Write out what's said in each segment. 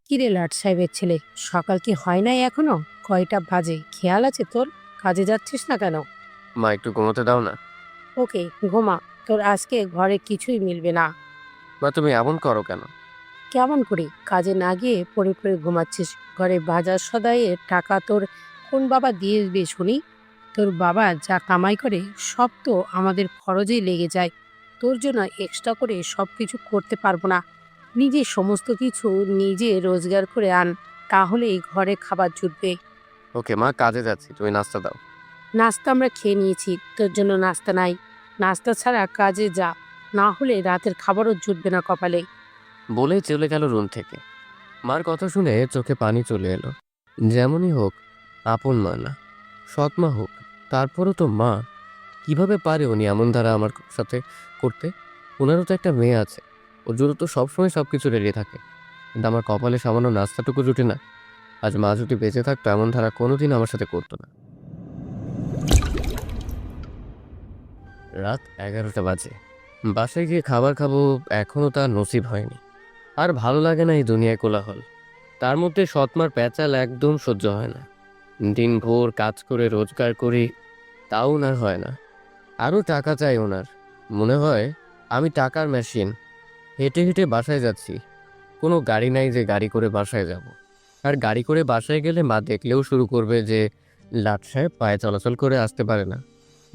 কিরে লাট সাহেবের ছেলে, সকাল কি হয় নাই এখনো? কয়টা বাজে খেয়াল আছে তোর? কাজে যাচ্ছিস না কেন? মা, একটু ঘুমোতে দাও না। ওকে, ঘুমা। তোর আজকে ঘরে কিছুই মিলবে না। মা, তুমি এমন করো কেন? কেমন করি? কাজে না গিয়ে পড়ে পড়ে ঘুমাচ্ছিস। ঘরে বাজার সদাইয়ের টাকা তোর কোন বাবা দিয়ে দিবে শুনি? তোর বাবা যা কামাই করে সব তো আমাদের খরচেই লেগে যায়। তোর জন্য এক্সট্রা করে সব কিছু করতে পারবো না। নিজে সমস্ত কিছু নিজে রোজগার করে আন, তাহলেই ঘরে খাবার জুটবে। ওকে মা, কাজে যাচ্ছি, তুমি নাস্তা দাও। নাস্তা আমরা খেয়ে নিয়েছি, তোর জন্য নাস্তা নাই। নাস্তা ছাড়া কাজে যা, না হলে রাতের খাবারও জুটবে না কপালে। বলে চলে গেল রুম থেকে। মার কথা শুনে চোখে পানি চলে এলো। যেমনই হোক, আপন মা না, সৎ মা হোক, তারপরও তো মা। কিভাবে পারে উনি এমন ধারা আমার সাথে করতে? ওনারও তো একটা মেয়ে আছে, ওর জন্য তো সবসময় সব কিছু রেডি থাকে। কিন্তু আমার কপালে সামান্য নাস্তাটুকু জুটে না। আজ মা যদি বেঁচে থাকতো, এমন ধারা কোনোদিন আমার সাথে করতো না। রাত 11টা বাজে। বাসায় গিয়ে খাবার খাবো, এখনও তার নসিব হয়নি। আর ভালো লাগে না এই দুনিয়ায় কোলাহল। তার মধ্যে সৎমার প্যাচাল একদম সহ্য হয় না। দিনভর কাজ করে রোজগার করি, তাও ওনার হয় না। আরও টাকা চাই ওনার। মনে হয় আমি টাকার মেশিন। হেঁটে হেঁটে বাসায় যাচ্ছি, কোনো গাড়ি নাই যে গাড়ি করে বাসায় যাব। আর গাড়ি করে বাসায় গেলে মা দেখলেও শুরু করবে যে লাট সাহেব পায়ে চলাচল করে আসতে পারে না,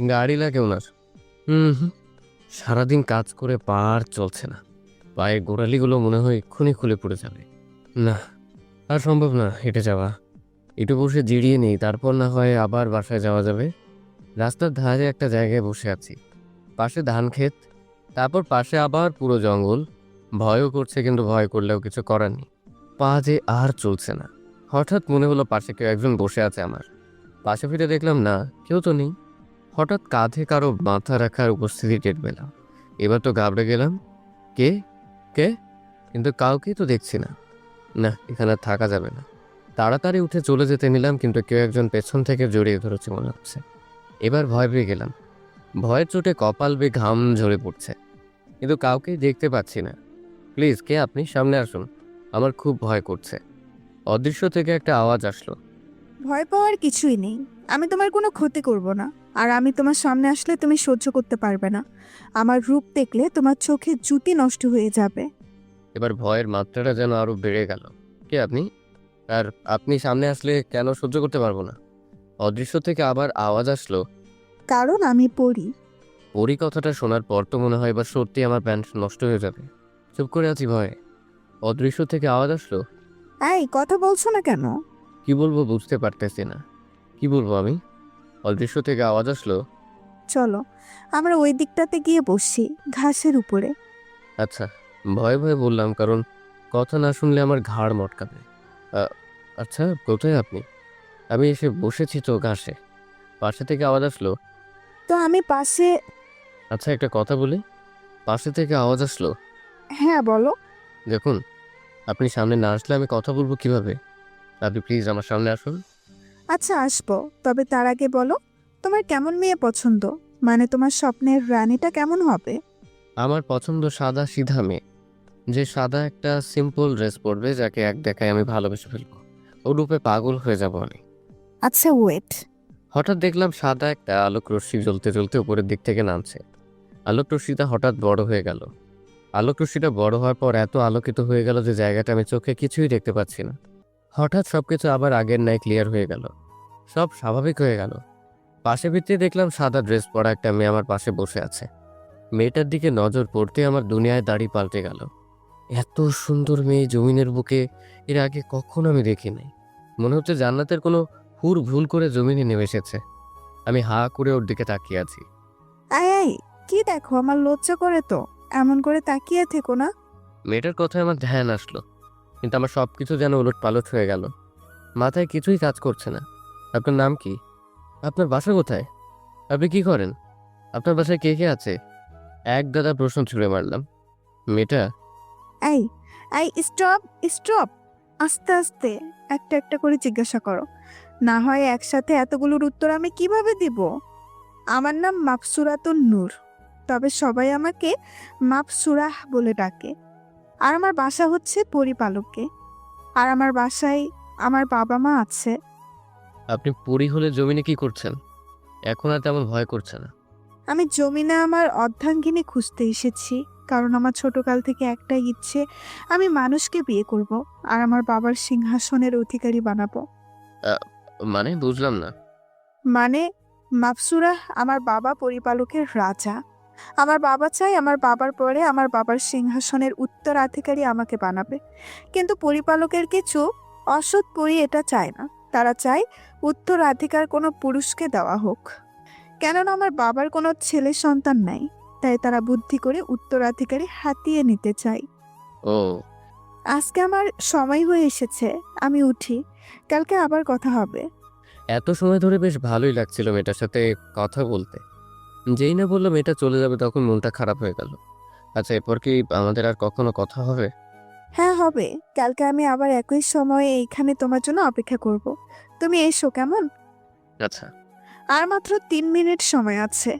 গাড়ি লাগে ওনার। হুম হুম সারাদিন কাজ করে পা আর চলছে না। পায়ের গোড়ালিগুলো মনে হয় এক্ষুনি খুলে পড়ে যাবে। না, আর সম্ভব না হেঁটে যাওয়া। একটু বসে জিরিয়ে নেই, তারপর না হয় আবার বাসায় যাওয়া যাবে। রাস্তার ধারে একটা জায়গায় বসে আছি, পাশে ধান ক্ষেত, তারপর পাশে আবার পুরো জঙ্গল। ভয়ও করছে, কিন্তু ভয় করলেও কিছু করার নেই। পা যে আর চলছে না। হঠাৎ মনে হলো পাশে কেউ একজন বসে আছে আমার। পাশে ফিরে দেখলাম না, কেউ তো নেই। হঠাৎ কাঁধে কারো মাথা রাখার উপস্থিতি টের পেলাম। এবার তো ঘাবড়ে গেলাম। কে? কে? কিন্তু কাউকেই তো দেখছি না। না, এখানে আর থাকা যাবে না। তাড়াতাড়ি উঠে চলে যেতে নিলাম, কিন্তু কেউ একজন পেছন থেকে জড়িয়ে ধরেছে মনে হচ্ছে। এবার ভয় পেয়ে গেলাম। ভয়ের চোটে কপাল বেয়ে ঘাম ঝরে পড়ছে, কিন্তু কাউকেই দেখতে পাচ্ছি না। প্লিজ, কে আপনি? সামনে আসুন, আমার খুব ভয় করছে। অদৃশ্য থেকে একটা আওয়াজ আসলো। ভয় পাওয়ার কিছুই নেই। আমি তোমার কোনো ক্ষতি করব না। আর আমি তোমার সামনে আসলে তুমি সহ্য করতে পারবে না। আমার রূপ দেখলে তোমার চোখে জুতি নষ্ট হয়ে যাবে। এবার ভয়ের মাত্রাটা যেন আরো বেড়ে গেল। কে আপনি? আর আপনি সামনে আসলে কেন সহ্য করতে পারবো না? অদৃশ্য থেকে আবার আওয়াজ আসলো। কারণ আমি পড়ি। পরি কথাটা শোনার পর তো মনে হয় এবার সত্যি আমার প্যান্ট নষ্ট হয়ে যাবে। চুপ করে আছি ভয়ে। অদৃশ্য থেকে আওয়াজ আসলো। এই কথা বলছো না কেন? কি বলবো বুঝতে পারতেছি না। কি বলবো আমি? অদৃশ্য থেকে আওয়াজ আসলো। চলো, আমরা ওই দিকটাতে গিয়ে বসছি, ঘাসের উপরে। আচ্ছা, ভয়ে ভয়ে বললাম, কারণ কথা না শুনলে আমার ঘাড় মটকাবে। আ- আচ্ছা, কোথায় আপনি? আমি এসে বসেছি তো ঘাসে। পাশে থেকে আওয়াজ আসলো। তো আমি পাশে। আচ্ছা, একটা কথা বলি। পাশে থেকে আওয়াজ আসলো। হ্যাঁ, বলো। দেখুন, আপনি সামনে না আসলে আমি কথা বলবো কিভাবে? আপনি প্লিজ আমার সামনে আসুন। আচ্ছা, আসবো। তবে তার আগে বলো, তোমার কেমন মেয়ে পছন্দ? মানে তোমার স্বপ্নের রানীটা কেমন হবে? আমার পছন্দ সাদা সিধা মেয়ে, যে সাদা একটা সিম্পল ড্রেস পরবে, যাকে এক দেখায় আমি ভালোবেসে ফেলবো। ও রূপে পাগল হয়ে যাব আমি। আচ্ছা, ওয়েট। হঠাৎ দেখলাম সাদা একটা আলোক রশ্মি জ্বলতে জ্বলতে উপরের দিক থেকে নামছে। আলোক রশ্মিটা হঠাৎ বড় হয়ে গেল। আলোক রশ্মিটা বড় হওয়ার পর এত আলোকিত হয়ে গেল যে জায়গাটা আমি চোখে কিছুই দেখতে পাচ্ছি না। হঠাৎ সবকিছু আবার আগের ন্যায় ক্লিয়ার হয়ে গেল, সব স্বাভাবিক হয়ে গেল। পাশে ফিরতে দেখলাম সাদা ড্রেস পরা একটা মেয়ে আমার পাশে বসে আছে। মেয়েটার দিকে নজর পড়তে আমার দুনিয়ায় দাড়ি পাল্টে গেল। এত সুন্দর মেয়ে জমিনের বুকে এর আগে কখনো আমি দেখি নাই। মনে হচ্ছে জান্নাতের কোনো হুর ভুল করে জমিনে নেমে এসেছে। আমি হা করে ওর দিকে তাকিয়ে আছি। এই, কি দেখো? আমার লজ্জা করে তো। এমন করে তাকিয়ে থেকো না। মেয়েটার কথায় আমার ধ্যান আসলো, কিন্তু আমার সব কিছু যেন উলট পালট হয়ে গেল। মাথায় কিছুই কাজ করছে না। আপনার নাম কি? আপনার বাসা কোথায়? আপনি কি করেন? আপনার বাসায় কে কে আছে? এক দাদা প্রশ্ন ছুড়ে মারলাম। মেয়েটা এই, এই, স্টপ, স্টপ। আস্তে আস্তে একটা একটা করে জিজ্ঞাসা করো। না হয় একসাথে এতগুলোর উত্তর আমি কিভাবে দিব? আমার নাম মাফসুরাতুন নূর, তবে সবাই আমাকে মাফসুরাহ বলে ডাকে। আর আমার বাসা হচ্ছে পরিপালকে। আর আমার বাসায় আমার বাবা মা আছে। আপনি পরী হলে জমিনে কি করছেন? এখন আর তেমন ভয় করছে না। আমি জমিনে আমার অর্ধাঙ্গিনী খুঁজতে এসেছি, কারণ আমার ছোটকাল থেকে একটাই ইচ্ছে, আমি মানুষকে বিয়ে করব আর আমার বাবার সিংহাসনের অধিকারী বানাবো। মানে বুঝলাম না। মানে মাপসুরা আমার বাবা পরিপালকের রাজা। আমার বাবা চায় আমার বাবার পরে আমার বাবার সিংহাসনের উত্তরাধিকারী আমাকে বানাবে, কিন্তু পরিপালকের কিছু অসৎ পরি এটা চায় না। তারা চায় উত্তরাধিকার কোনো পুরুষকে দেওয়া হোক, কেননা আমার বাবার কোনো ছেলে সন্তান নাই। তাই তারা বুদ্ধি করে উত্তরাধিকারী হাতিয়ে নিতে চায়। ও, আজকে আমার সময় হয়ে এসেছে, আমি উঠি, কালকে আবার কথা হবে। এত সময় ধরে বেশ ভালোই লাগছিল মেয়েটার সাথে কথা বলতে। যেই না বললো মেয়েটা চলে যাবে তখন মনটা খারাপ হয়ে গেল। আচ্ছা, এরপর কি আমাদের আর কখনো কথা হবে? হ্যাঁ হবে, কালকে আমি আবার একই সময়ে এইখানে তোমার জন্য অপেক্ষা করব। তুমি এসো কেমন? আচ্ছা। আর মাত্র 3 মিনিট সময় আছে,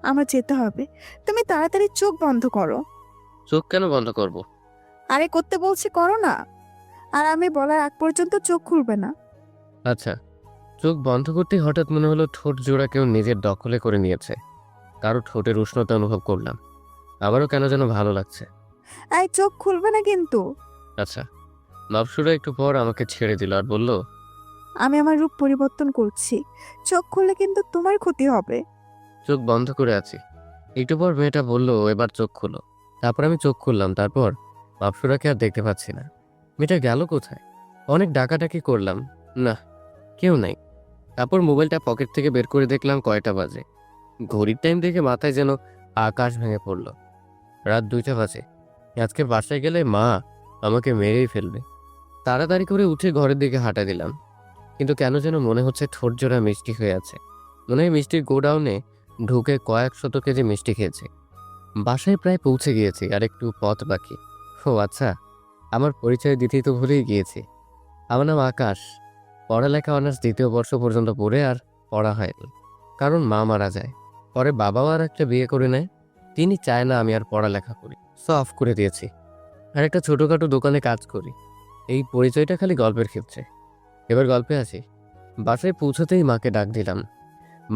আমার যেতে হবে। তুমি তাড়াতাড়ি চোখ বন্ধ করো। চোখ কেন বন্ধ করব? আরে করতে বলছি করো না, আর আমি বলার আগ পর্যন্ত চোখ খুলবে না। আচ্ছা। চোখ বন্ধ করতেই হঠাৎ মনে হলো ঠোঁট জোড়া কেউ নিজের দখলে করে নিয়েছে। কারো ঠোঁটের উষ্ণতা অনুভব করলাম। আবারও কেন যেন ভালো লাগছে। এই চোখ খুলবে না কিন্তু। আচ্ছা। নবসুরা একটু পর আমাকে ছেড়ে দিল আর বলল, আমি আমার রূপ পরিবর্তন করছি, চোখ খুললে কিন্তু তোমার ক্ষতি হবে। চোখ বন্ধ করে আছি। একটু পর মেয়েটা বলল, এবার চোখ খুলো। তারপর আমি চোখ খুললাম। তারপর নবসুরাকে আর দেখতে পাচ্ছি না। মেয়েটা গেল কোথায়? অনেক ডাকাডাকি করলাম, না, কেউ নাই। তারপর মোবাইলটা পকেট থেকে বের করে দেখলাম কয়টা বাজে। ঘড়ির টাইম দেখে মাথায় যেন আকাশ ভেঙে পড়ল। রাত 2টা বাজে। আজকে বাসায় গেলে মা আমাকে মেরেই ফেলবে। তাড়াতাড়ি করে উঠে ঘরের দিকে হাঁটা দিলাম, কিন্তু কেন যেন মনে হচ্ছে ঠোঁট জোড়া মিষ্টি হয়ে আছে। মনে হয় মিষ্টির গোডাউনে ঢুকে কয়েক শত কেজি মিষ্টি খেয়েছে। বাসায় প্রায় পৌঁছে গিয়েছি, আর একটু পথ বাকি। ও আচ্ছা, আমার পরিচয় দিতেই তো ভুলেই গিয়েছি। আমার নাম আকাশ। পড়ালেখা অনার্স 2য় বর্ষ পর্যন্ত পড়ে আর পড়া হয়নি, কারণ মা মারা যায়। পরে বাবাও আর একটা বিয়ে করে নেয়। তিনি চায় না আমি আর পড়ালেখা করি, সো অফ করে দিয়েছি। আর একটা ছোটোখাটো দোকানে কাজ করি। এই পরিচয়টা খালি গল্পের ক্ষেত্রে। এবার গল্পে আসি। বাসায় পৌঁছতেই মাকে ডাক দিলাম।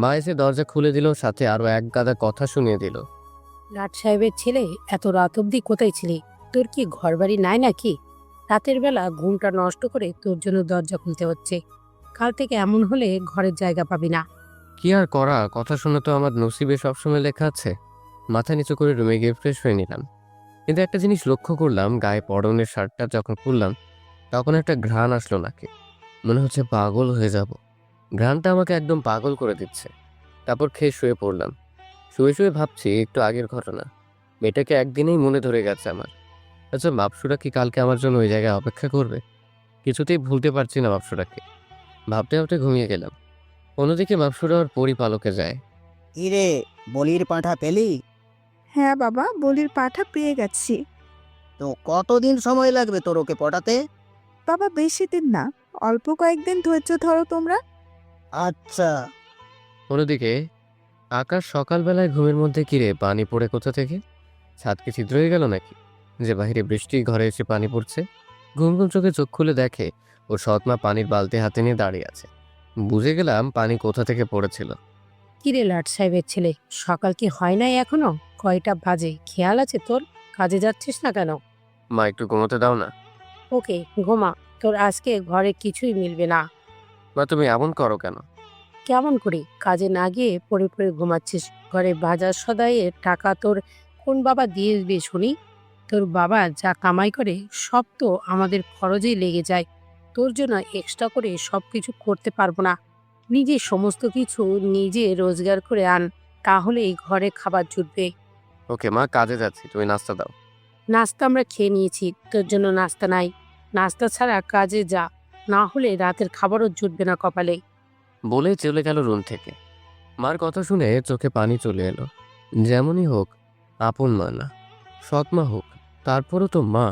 মা এসে দরজা খুলে দিল, সাথে আরও এক গাদা কথা শুনিয়ে দিল। লাট সাহেবের ছেলে, এত রাত অবধি কোথায় ছিলি? তোর কি ঘরবাড়ি নাই নাকি? রাতের বেলা ঘুমটা নষ্ট করে তোর জন্য দরজা খুলতে হচ্ছে। কাল থেকে এমন হলে ঘরের জায়গা পাবি না। কি আর করা, কথা শুনে তো আমার নসিবে সবসময় লেখা আছে। মাথা নিচু করে রুমে গিয়ে ফ্রেশ হয়ে নিলাম। কিন্তু একটা জিনিস লক্ষ্য করলাম, গায়ে পরনের শার্টটা যখন খুললাম তখন একটা ঘ্রাণ আসলো নাকি। মনে হচ্ছে পাগল হয়ে যাব। ঘ্রাণটা আমাকে একদম পাগল করে দিচ্ছে। তারপর খেয়ে শুয়ে পড়লাম। শুয়ে শুয়ে ভাবছি একটু আগের ঘটনা। মেয়েটাকে একদিনেই মনে ধরে গেছে আমার। আচ্ছা, মাপসুরা কি কালকে আমার জন্য ওই জায়গায় অপেক্ষা করবে? কিছুতেই ভুলতে পারছি না মাপসুরাকে। ভাবতে ভাবতে ঘুমিয়ে গেলাম। অন্যদিকে মাপসুরা ওর পরিপালকে যায়। কিরে, বলির পাঁঠা পেলি? হ্যাঁ বাবা, বলির পাঠা পেয়ে গেছি। তো কতদিন সময় লাগবে তোর ওকে পটাতে? বাবা বেশি দিন না, অল্প কয়েকদিন ধৈর্য ধরো তোমরা। আচ্ছা। অন্যদিকে আকাশ সকালবেলায় ঘুমের মধ্যে কিরে পানি পড়ে কোথা থেকে? ছাদ কি ছিদ্র হয়ে গেল নাকি যে বাইরে বৃষ্টি, ঘরে এসে পানি পড়ছে? ঘুম ঘুম চোখে চোখ খুলে দেখে ওর সৎমা পানির বালতি হাতে নিয়ে দাঁড়িয়ে আছে। বুঝে গেলাম পানি কোথা থেকে পড়েছিল। কিরে লাট সাহেবের ছেলে, সকাল কি হয় নাই এখনো? কয়টা বাজে খেয়াল আছে তোর? কাজে যাচ্ছিস না কেন? মা, একটু ঘুমোতে দাও না। ওকে, ঘুমা। তোর আজকে ঘরে কিছুই মিলবে না। মা, তুমি এমন করো কেন? কেমন করি? কাজে না গিয়ে পড়ে পড়ে ঘুমাচ্ছিস। ঘরে বাজার সদাইয়ের টাকা তোর কোন বাবা দিয়ে দিবে শুনি? তোর বাবা যা কামাই করে সব তো আমাদের খরচেই লেগে যায়। তোর জন্য এক্সট্রা করে সব কিছু করতে পারবো না। নিজে সমস্ত কিছু নিজে রোজগার করে আন, তাহলেই ঘরে খাবার জুটবে। ওকে মা, কাজে যাচ্ছি, তুমি নাস্তা দাও। নাস্তা আমরা খেয়ে নিয়েছি, তোর জন্য নাস্তা নাই। নাস্তা ছাড়া কাজে যা, না হলে রাতের খাবারও জুটবে না কপালে। বলে চলে গেল রুম থেকে। মার কথা শুনে চোখে পানি চলে এলো। যেমনই হোক, আপন মা না, সৎ মা হোক, তারপরও তো মা।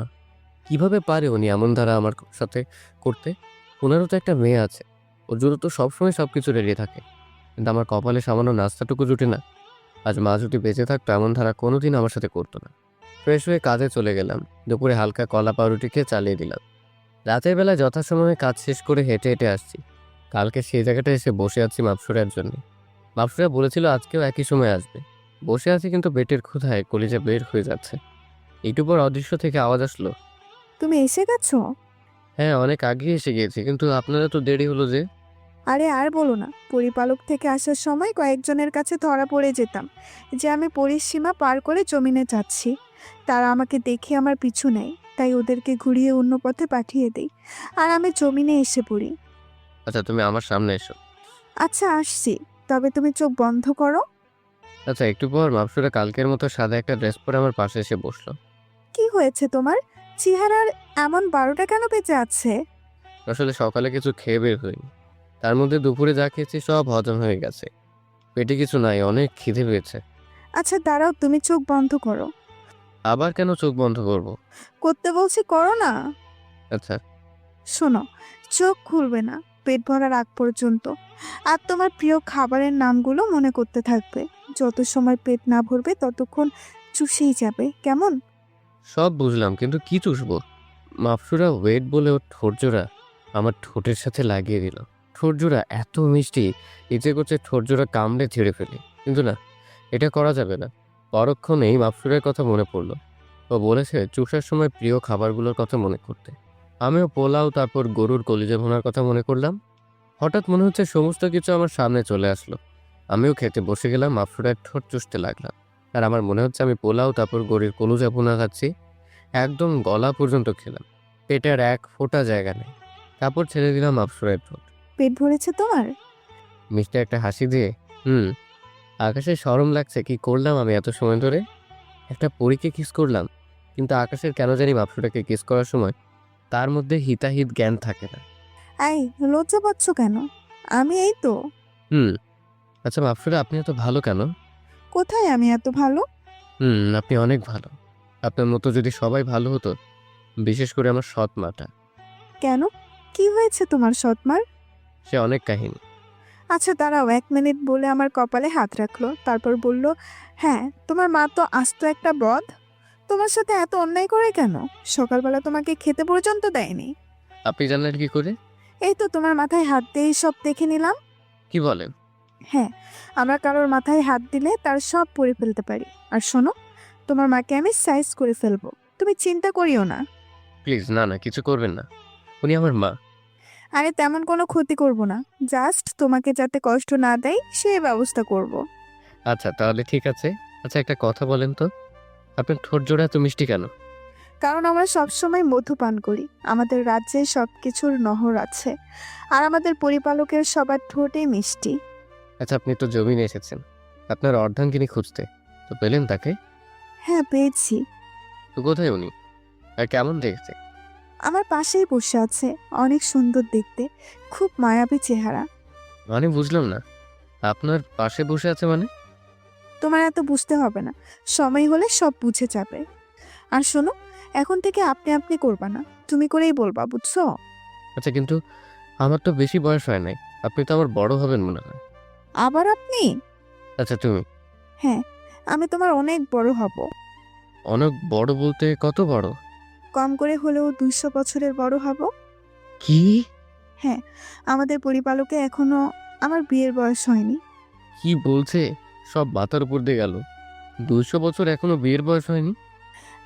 কিভাবে পারে উনি এমন ধারা আমার সাথে করতে? ওনারও তো একটা মেয়ে আছে, ওর জন্য তো সবসময় সব কিছু রেডি থাকে। কিন্তু আমার কপালে সামান্য নাস্তাটুকু জুটে না। আজ মা যদি বেঁচে থাকতো এমন ধারা কোনোদিন আমার সাথে করতো না। ফ্রেশ হয়ে কাজে চলে গেলাম। দুপুরে হালকা কলা পাউরুটি খেয়ে চালিয়ে দিলাম। রাতের বেলা যথাসময়ে কাজ শেষ করে হেঁটে হেঁটে আসছি। কালকে সেই জায়গাটা এসে বসে আছি মাপসুরার জন্য। মাপসুরা বলেছিল আজকেও একই সময় আসবে। বসে আছি কিন্তু পেটের ক্ষুধায় কলিজা বের হয়ে যাচ্ছে। একটু পর অদৃশ্য থেকে আওয়াজ আসলো। তুমি এসে গেছো? হ্যাঁ, অনেক আগে এসে গিয়েছি, কিন্তু আপনারা তো দেরি হলো যে। আরে আর বলো না, পরিপালক থেকে আসার সময় কয়েকজনের কাছে ধরা পড়ে যেতাম যে আমি পরিসীমা পার করে জমিনে যাচ্ছি। তারা আমাকে দেখে আমার পিছু নেয়, তাই ওদেরকে ঘুরিয়ে অন্য পথে পাঠিয়ে দেই, আর আমি জমিনে এসে পড়ি। আচ্ছা, তুমি আমার সামনে এসো। আচ্ছা আসছি, তবে তুমি চোখ বন্ধ করো। আচ্ছা, একটু পর মাপসুরা কালকের মতো সাদা একটা ড্রেস পরে আমার পাশে এসে বসলো। কি হয়েছে তোমার? চেহারার এমন 12টা কেন বেঁচে আছে? আসলে সকালে কিছু খেয়ে বের হইনি। তার মধ্যে দুপুরে যা খেয়েছি সব হজম হয়ে গেছে। পেটে কিছু নাই, অনেক খিদে পেয়েছে। আচ্ছা দাঁড়াও, তুমি চোখ বন্ধ করো। আবার কেন চোখ বন্ধ করব? করতে বলছি করো না। আচ্ছা। শোনো, চোখ খুলবে না পেট ভরার আগ পর্যন্ত। আর তোমার প্রিয় খাবারের নামগুলো মনে করতে থাকবে। যত সময় পেট না ভরবে ততক্ষণ চুষেই যাবে, কেমন? সব বুঝলাম, কিন্তু কি চুষবো? মাপসুরা ওয়েট বলে ওর ঠোঁটজোড়া আমার ঠোঁটের সাথে লাগিয়ে দিল। ঠোঁটজোড়া এত মিষ্টি, ইচ্ছে করছে ঠোঁটজোড়া কামড়ে ছিঁড়ে ফেলি, কিন্তু না, এটা করা যাবে না। পরক্ষণেই মাপসুরের কথা মনে পড়ল। ও বলেছে চুষার সময় প্রিয় খাবারগুলোর কথা মনে করতে। আমিও পোলাও, তারপর গরুর কলিজা ভুনার কথা মনে করলাম। হঠাৎ মনে হচ্ছে সমস্ত কিছু আমার সামনে চলে আসলো। আমিও খেতে বসে গেলাম, মাপসুরার ঠোঁট চুষতে লাগলাম। আর আমার মনে হচ্ছে আমি পোলাও, তারপর গরুর কলিজা ভুনা খাচ্ছি। একদম গলা পর্যন্ত খেলাম, পেটের এক ফোঁটা জায়গা নেই। তারপর ছেড়ে দিলাম মাপসুরের ঠোঁট। পেট ভরেছে তোমার? মিষ্টি একটা হাসি দিয়ে আকাশের শরম লাগছে, কি করলাম আমি এত সময় ধরে? একটা পরীকে কিস করলাম, কিন্তু আকাশের কেন জানি মাপসুটাকে কিস করার সময় তার মধ্যে হিতাহিত জ্ঞান থাকে না। এই, লজ্জা পাচ্ছ কেন? আমি এই তো। হুম আচ্ছা মাপসুরা, আপনি এত ভালো কেন? কোথায় আমি এত ভালো? আপনি অনেক ভালো। আপনার মতো যদি সবাই ভালো হতো, বিশেষ করে আমার সৎ মাটা। কেন? কি হয়েছে তোমার সৎমার? সে অনেক কাহিনী। আচ্ছা দাঁড়াও, 1 মিনিট বলে আমার কপালে হাত রাখলো, তারপর বলল, হ্যাঁ তোমার মা তো আস্ত একটা বদ। তোমার সাথে এত অন্যায় করে কেন? সকালবেলা তোমাকে খেতে পর্যন্ত দেয়নি। আপনি জানলেন কি করে? এই তো তোমার মাথায় হাত দিয়েই সব দেখে নিলাম। কি বলেন? হ্যাঁ, আমরা কারোর মাথায় হাত দিলে তার সব পরে ফেলতে পারি। আর শোনো, তোমার মাকে আমি সাইজ করে ফেলবো, তুমি চিন্তা করিও না। প্লিজ, না না, কিছু করবেন না। উনি আমার মা। আরে তেমন কোনো ক্ষতি করব না, জাস্ট তোমাকে যাতে কষ্ট না দেয় সেই ব্যবস্থা করব। আচ্ছা, তাহলে ঠিক আছে। আচ্ছা, একটা কথা বলেন তো, আপনার ঠোঁট জোড়া এত মিষ্টি কেন? কারণ আমরা সবসময় মধু পান করি। আমাদের রাজ্যে সবকিছুর নহর আছে, আর আমাদের পরিপালকের সবার ঠোঁটে মিষ্টি। আচ্ছা, আপনি তো জমিনে এসেছেন আপনার অর্ধাঙ্গিনী খুঁজতে, তো পেলেন তাকে? হ্যাঁ পেয়েছি। তো কোথায় উনি, আর কেমন দেখতে? আমার পাশেই বসে আছে, অনেক সুন্দর দেখতে, খুব মায়াবী চেহারা। মানে বুঝলাম না, আপনার পাশে বসে আছে মানে? তোমার এত বুঝতে হবে না, সময় হলে সব বুঝে যাবে। আর শোনো, এখন থেকে আপনি আপনি করবা না, তুমি করেই বলবা, বুঝছো? আচ্ছা, কিন্তু আমার তো বেশি বয়স হয় নাই, আপনি তো আমার বড় হবেন মনে হয়। আবার আপনি? আচ্ছা, তুমি? হ্যাঁ, আমি তোমার অনেক বড় হব। অনেক বড় বলতে কত বড়? কম করে হলেও 200 বছরের বড় হব। কি? হ্যাঁ, আমাদের পরিপালকে এখনো আমার বিয়ের বয়স হয়নি। কি বলছে? সব মাথার উপর দিয়ে গেল। 200 বছর এখনো বিয়ের বয়স হয়নি?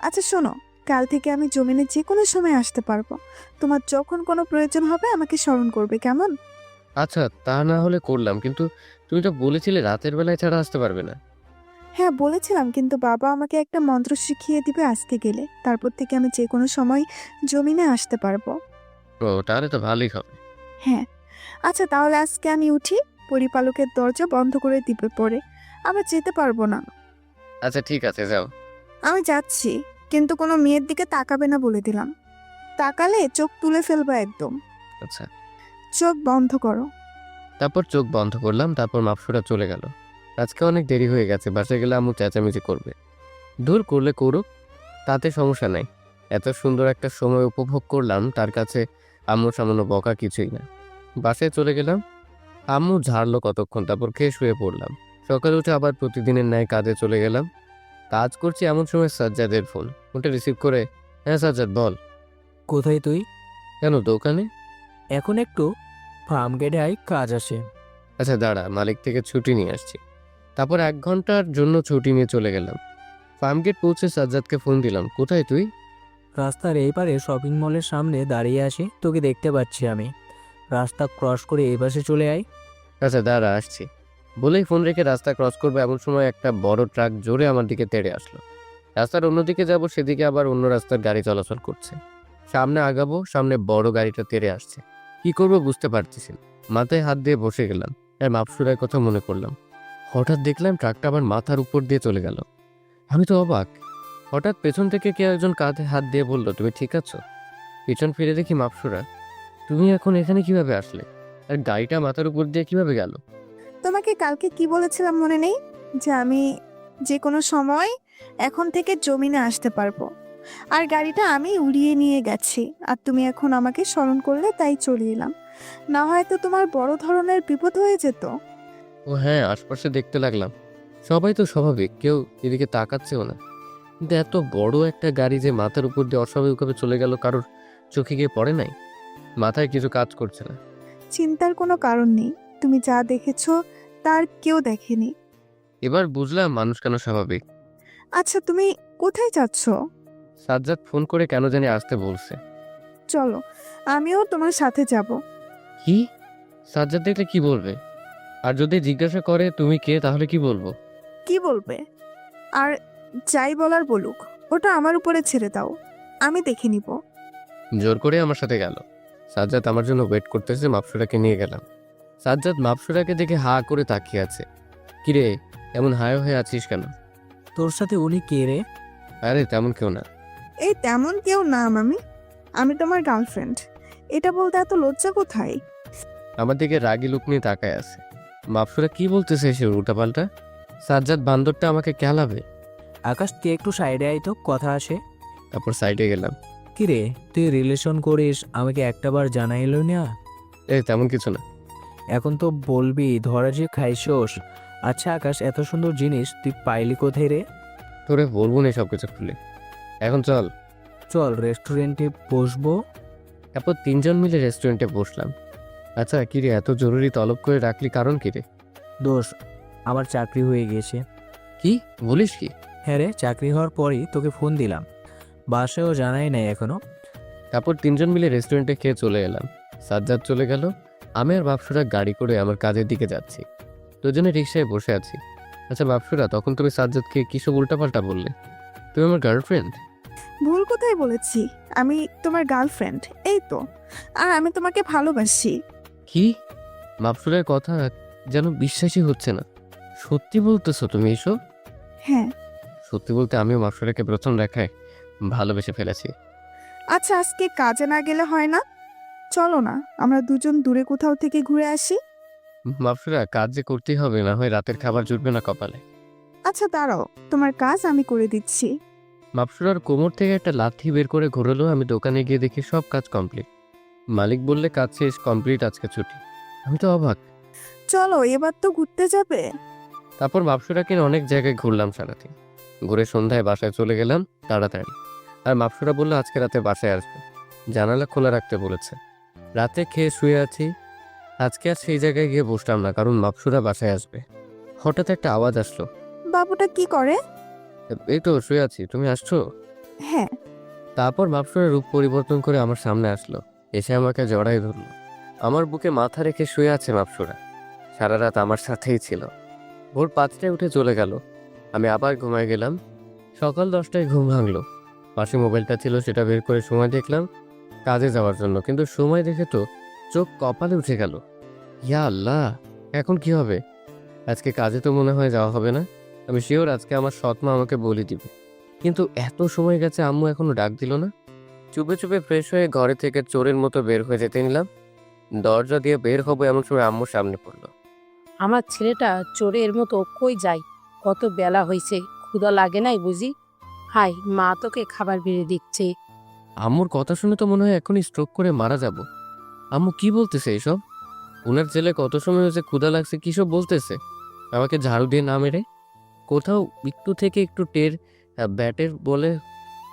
আচ্ছা শোনো, কাল থেকে আমি জমিনে যে কোনো সময় আসতে পারবো। তোমার যখন কোনো প্রয়োজন হবে আমাকে স্মরণ করবে, কেমন? আচ্ছা, তা না হলে করলাম, কিন্তু তুমি তো বলেছিলে রাতের বেলায় ছাড়া আসতে পারবে না। হ্যাঁ বলেছিলাম, কিন্তু বাবা আমাকে একটা মন্ত্র শিখিয়ে দিবে আজকে গেলে, তারপর থেকে আমি যে কোনো সময় জমিনে আসতে পারবো। ও, তাহলে তো ভালোই হবে। হ্যাঁ, আচ্ছা তাহলে আজকে আমি উঠি, পরিপালকের দরজা বন্ধ করে দিবে পরে, আবার যেতে পারবো না। আচ্ছা, ঠিক আছে, যাও। আমি যাচ্ছি, কিন্তু কোনো মেয়ের দিকে তাকাবে না বলে দিলাম। তাকালে চোখ তুলে ফেলবা একদম। আচ্ছা। চোখ বন্ধ করো। তারপর চোখ বন্ধ করলাম, তারপর মাপসুরা চলে গেল। আজকে অনেক দেরি হয়ে গেছে, বাসায় গেলে আম্মু চেঁচামেচি করবে। দূর করলে করুক, তাতে সমস্যা নাই। এত সুন্দর একটা সময় উপভোগ করলাম, তার কাছে আম্মু সামান্য বকা কিছুই না। বাসায় চলে গেলাম, আম্মু ঝাড়লো কতক্ষণ, তারপর খেয়ে শুয়ে পড়লাম। সকালে উঠে আবার প্রতিদিনের ন্যায় কাজে চলে গেলাম। কাজ করছি এমন সময় সাজ্জাদের ফোন। ওটা রিসিভ করে, হ্যাঁ সাজ্জাদ বল। কোথায় তুই? কেন দোকানে? এখন একটু ফার্ম গেটে কাজ আছে। আচ্ছা দাঁড়া, মালিক থেকে ছুটি নিয়ে আসছি। তারপর 1 ঘন্টার জন্য ছুটি নিয়ে চলে গেলাম। ফার্মগেট পৌঁছে সাজ্জাদকে ফোন দিলাম, কোথায় তুই? রাস্তার এই পারে শপিং মলের সামনে দাঁড়িয়ে আছি, তোকে দেখতে পাচ্ছি আমি। রাস্তা ক্রস করে এই পাশে চলে আয়। আচ্ছা দাঁড়া আসছি। বলেই ফোন রেখে রাস্তা ক্রস করবে এমন সময় একটা বড় ট্রাক জোরে আমার দিকে তেড়ে আসলো। রাস্তার অন্যদিকে যাব, সেদিকে আবার অন্য রাস্তার গাড়ি চলাচল করছে। সামনে আগাবো, সামনে বড় গাড়িটা তেড়ে আসছে। কি করব বুঝতে পারতেছি না। মাথায় হাত দিয়ে বসে গেলাম, আর মাপসুরার কথা মনে করলাম। হঠাৎ দেখলাম ট্রাকটা আমার মাথার উপর দিয়ে চলে গেল। আমি তো অবাক। হঠাৎ পেছন থেকে কে একজন কাঁধে হাত দিয়ে বলল, তুমি ঠিক আছো? পিছন ফিরে দেখি মাপসুরা। তুমি এখন এখানে কিভাবে আসলে? আর গাড়িটা মাথার উপর দিয়ে কিভাবে গেল? তোমাকে কালকে কি বলেছিলাম মনে নেই? যে আমি যে কোনো সময় এখন থেকে জমিনে আসতে পারবো, আর গাড়িটা আমি উড়িয়ে নিয়ে গেছি, আর তুমি এখন আমাকে স্মরণ করলে তাই চলে এলাম। না হয়তো তোমার বড় ধরনের বিপদ হয়ে যেত। ও হ্যাঁ, আশপাশে দেখতে লাগলাম। সবাই তো স্বাভাবিক, কেউ এদিকে তাকাচ্ছেও না। কিন্তু এত বড় একটা গাড়ি যে মাথার উপর দিয়ে অস্বাভাবিকভাবে চলে গেল, কারোর চোখে গিয়ে পড়ে নাই? মাথায় কিছু কাজ করছে না। চিন্তার কোনো কারণ নেই, তুমি যা দেখেছো তার কেউ দেখেনি। এবার বুঝলাম মানুষ কেন স্বাভাবিক। আচ্ছা, তুমি কোথায় যাচ্ছ? সাজ্জাদ ফোন করে কেন জানি আসতে বলছে। চলো, আমিও তোমার সাথে যাব। কি? সাজ্জাদ দেখলে কি বলবে? আর যদি জিজ্ঞাসা করে তুমি কে, তাহলে কি বলবো? কি বলবে? আর যাই বলার বলুক, ওটা আমার উপরে ছেড়ে দাও, আমি দেখে নিব। জোর করে আমার সাথে গেল। সাজ্জাদ আমার জন্য ওয়েট করতেছে, মাপসুরাকে নিয়ে গেলাম। সাজ্জাদ মাপসুরাকে দেখে হা করে তাকিয়ে আছে। কিরে, এমন হায় হয়ে আছিস কেন? তোর সাথে উনি কে রে? আরে তেমন কেউ না। এই তেমন কেউ না মামি, আমি তোমার গার্লফ্রেন্ড। এটা বলতে এত লজ্জা কোথায়? আমার দিকে রাগি লুক নিয়ে তাকায় আছে। মাপসুরা কি বলতেছে সে উল্টাপাল্টা? সাজ্জাদ বান্দরটা আমাকে খেলাবে। আকাশ, তুই একটু সাইডে আয় তো, কথা আসে। তারপর সাইডে গেলাম। কি রে, তুই রিলেশন করিস, আমাকে একটাবার জানাইল না? এই তেমন কিছু না। এখন তো বলবি ধরা যে খাইছোস। আচ্ছা আকাশ, এত সুন্দর জিনিস তুই পাইলি কোথায় রে? তোরে বলবো না সব কিছু খুলে। এখন চল। চল রেস্টুরেন্টে বসবো। তারপর 3জন মিলে রেস্টুরেন্টে বসলাম। আচ্ছা কিরে, এত জরুরি তলব করে রাখলি কারণ কি রে? দোষ, আমার চাকরি হয়ে গেছে। কি বলিস কি? হ্যাঁ রে, চাকরি হওয়ার পরই তোকে ফোন দিলাম, বাসায়ও জানাই নাই এখনো। তারপর 3জন মিলে রেস্টুরেন্টে খেয়ে চলে এলাম। সাজ্জাদ চলে গেল। আমি আর বাপসুরা গাড়ি করে আমার কাজের দিকে যাচ্ছি। দুজনে রিক্সায় বসে আছি। আচ্ছা বাপসুরা, তখন তুমি সাজ্জাদকে কিসব উল্টাপাল্টা বললে? তুমি আমার গার্লফ্রেন্ড? ভুল কোথায় বলেছি? আমি তোমার গার্লফ্রেন্ড, এই তো। আর আমি তোমাকে ভালোবাসি। কি? মাপসুরের কথা যেন বিশ্বাসই হচ্ছে না। সত্যি বলতেছো তুমি এসব? হ্যাঁ। সত্যি বলতে আমিও মাপসুরাকে প্রথম দেখায় ভালোবেসে ফেলেছি। আচ্ছা, আজকে কাজে না গেলে হয় না? চলো না, আমরা দুজন দূরে কোথাও থেকে ঘুরে আসি। মাপসুরা, কাজ যে করতেই হবে, না হয় রাতের খাবার জুটবে না কপালে। আচ্ছা দাঁড়াও, তোমার কাজ আমি করে দিচ্ছি। মাপসুরার কোমর থেকে একটা লাঠি বের করে ঘোরালো। আমি দোকানে গিয়ে দেখি সব কাজ কমপ্লিট। মালিক বললে কাজ শেষ, কমপ্লিট, আজকে ছুটি। আমি তো অবাক। চলো, এবার তো ঘুরতে যাবে। তারপর মাপসুরাকে অনেক জায়গায় ঘুরলাম সারাদিন। ঘুরে সন্ধ্যায় বাসায় চলে গেলাম তাড়াতাড়ি। আর মাপসুরা বললো আজকে রাতে বাসায় আসবে, জানালা খোলা রাখতে বলেছে। রাতে খেয়ে শুয়ে আছি। আজকে আর সেই জায়গায় গিয়ে বসলাম না, কারণ মাপসুরা বাসায় আসবে। হঠাৎ একটা আওয়াজ আসলো। বাবুটা কি করে? এই তো শুয়ে আছি, তুমি আসছো? হ্যাঁ। তারপর মাপসুরা রূপ পরিবর্তন করে আমার সামনে আসলো, এসে আমাকে জড়াই ধরলো। আমার বুকে মাথা রেখে শুয়ে আছে মাপসুরা। সারা রাত আমার সাথেই ছিল। ভোর 5টায় উঠে চলে গেল। আমি আবার ঘুমায় গেলাম। সকাল 10টায় ঘুম ভাঙলো। পাশে মোবাইলটা ছিল, সেটা বের করে সময় দেখলাম কাজে যাওয়ার জন্য, কিন্তু সময় দেখে তো চোখ কপালে উঠে গেল। ইয়া আল্লাহ, এখন কি হবে? আজকে কাজে তো মনে হয় যাওয়া হবে না। আমি শিওর আজকে আমার সৎমা আমাকে বলে দিবে। কিন্তু এত সময় গেছে, আম্মু এখনো ডাক দিল না। চুপে চুপে ফ্রেশ হয়ে ঘরে থেকে চোরের মতো বের হয়ে যেতে নিলাম। দরজা দিয়ে বের হবো এমন সময় আম্মু সামনে পড়লো। আমার ছেলেটা চোরের মতো কই যায়? কত বেলা হয়েছে, ক্ষুধা লাগে নাই বুঝি? হাই, মা তোকে খাবার বেড়ে দিচ্ছে। আম্মুর কথা শুনে তো মনে হয় এখনই স্ট্রোক করে মারা যাব। আম্মু কি বলতেছে এসব? ওনার ছেলে কত সময় হয়েছে ক্ষুধা লাগছে কিসব বলতেছে? আমাকে ঝাড়ু দিয়ে না মেরে কোথাও একটু থেকে একটু টের ব্যাটের বলে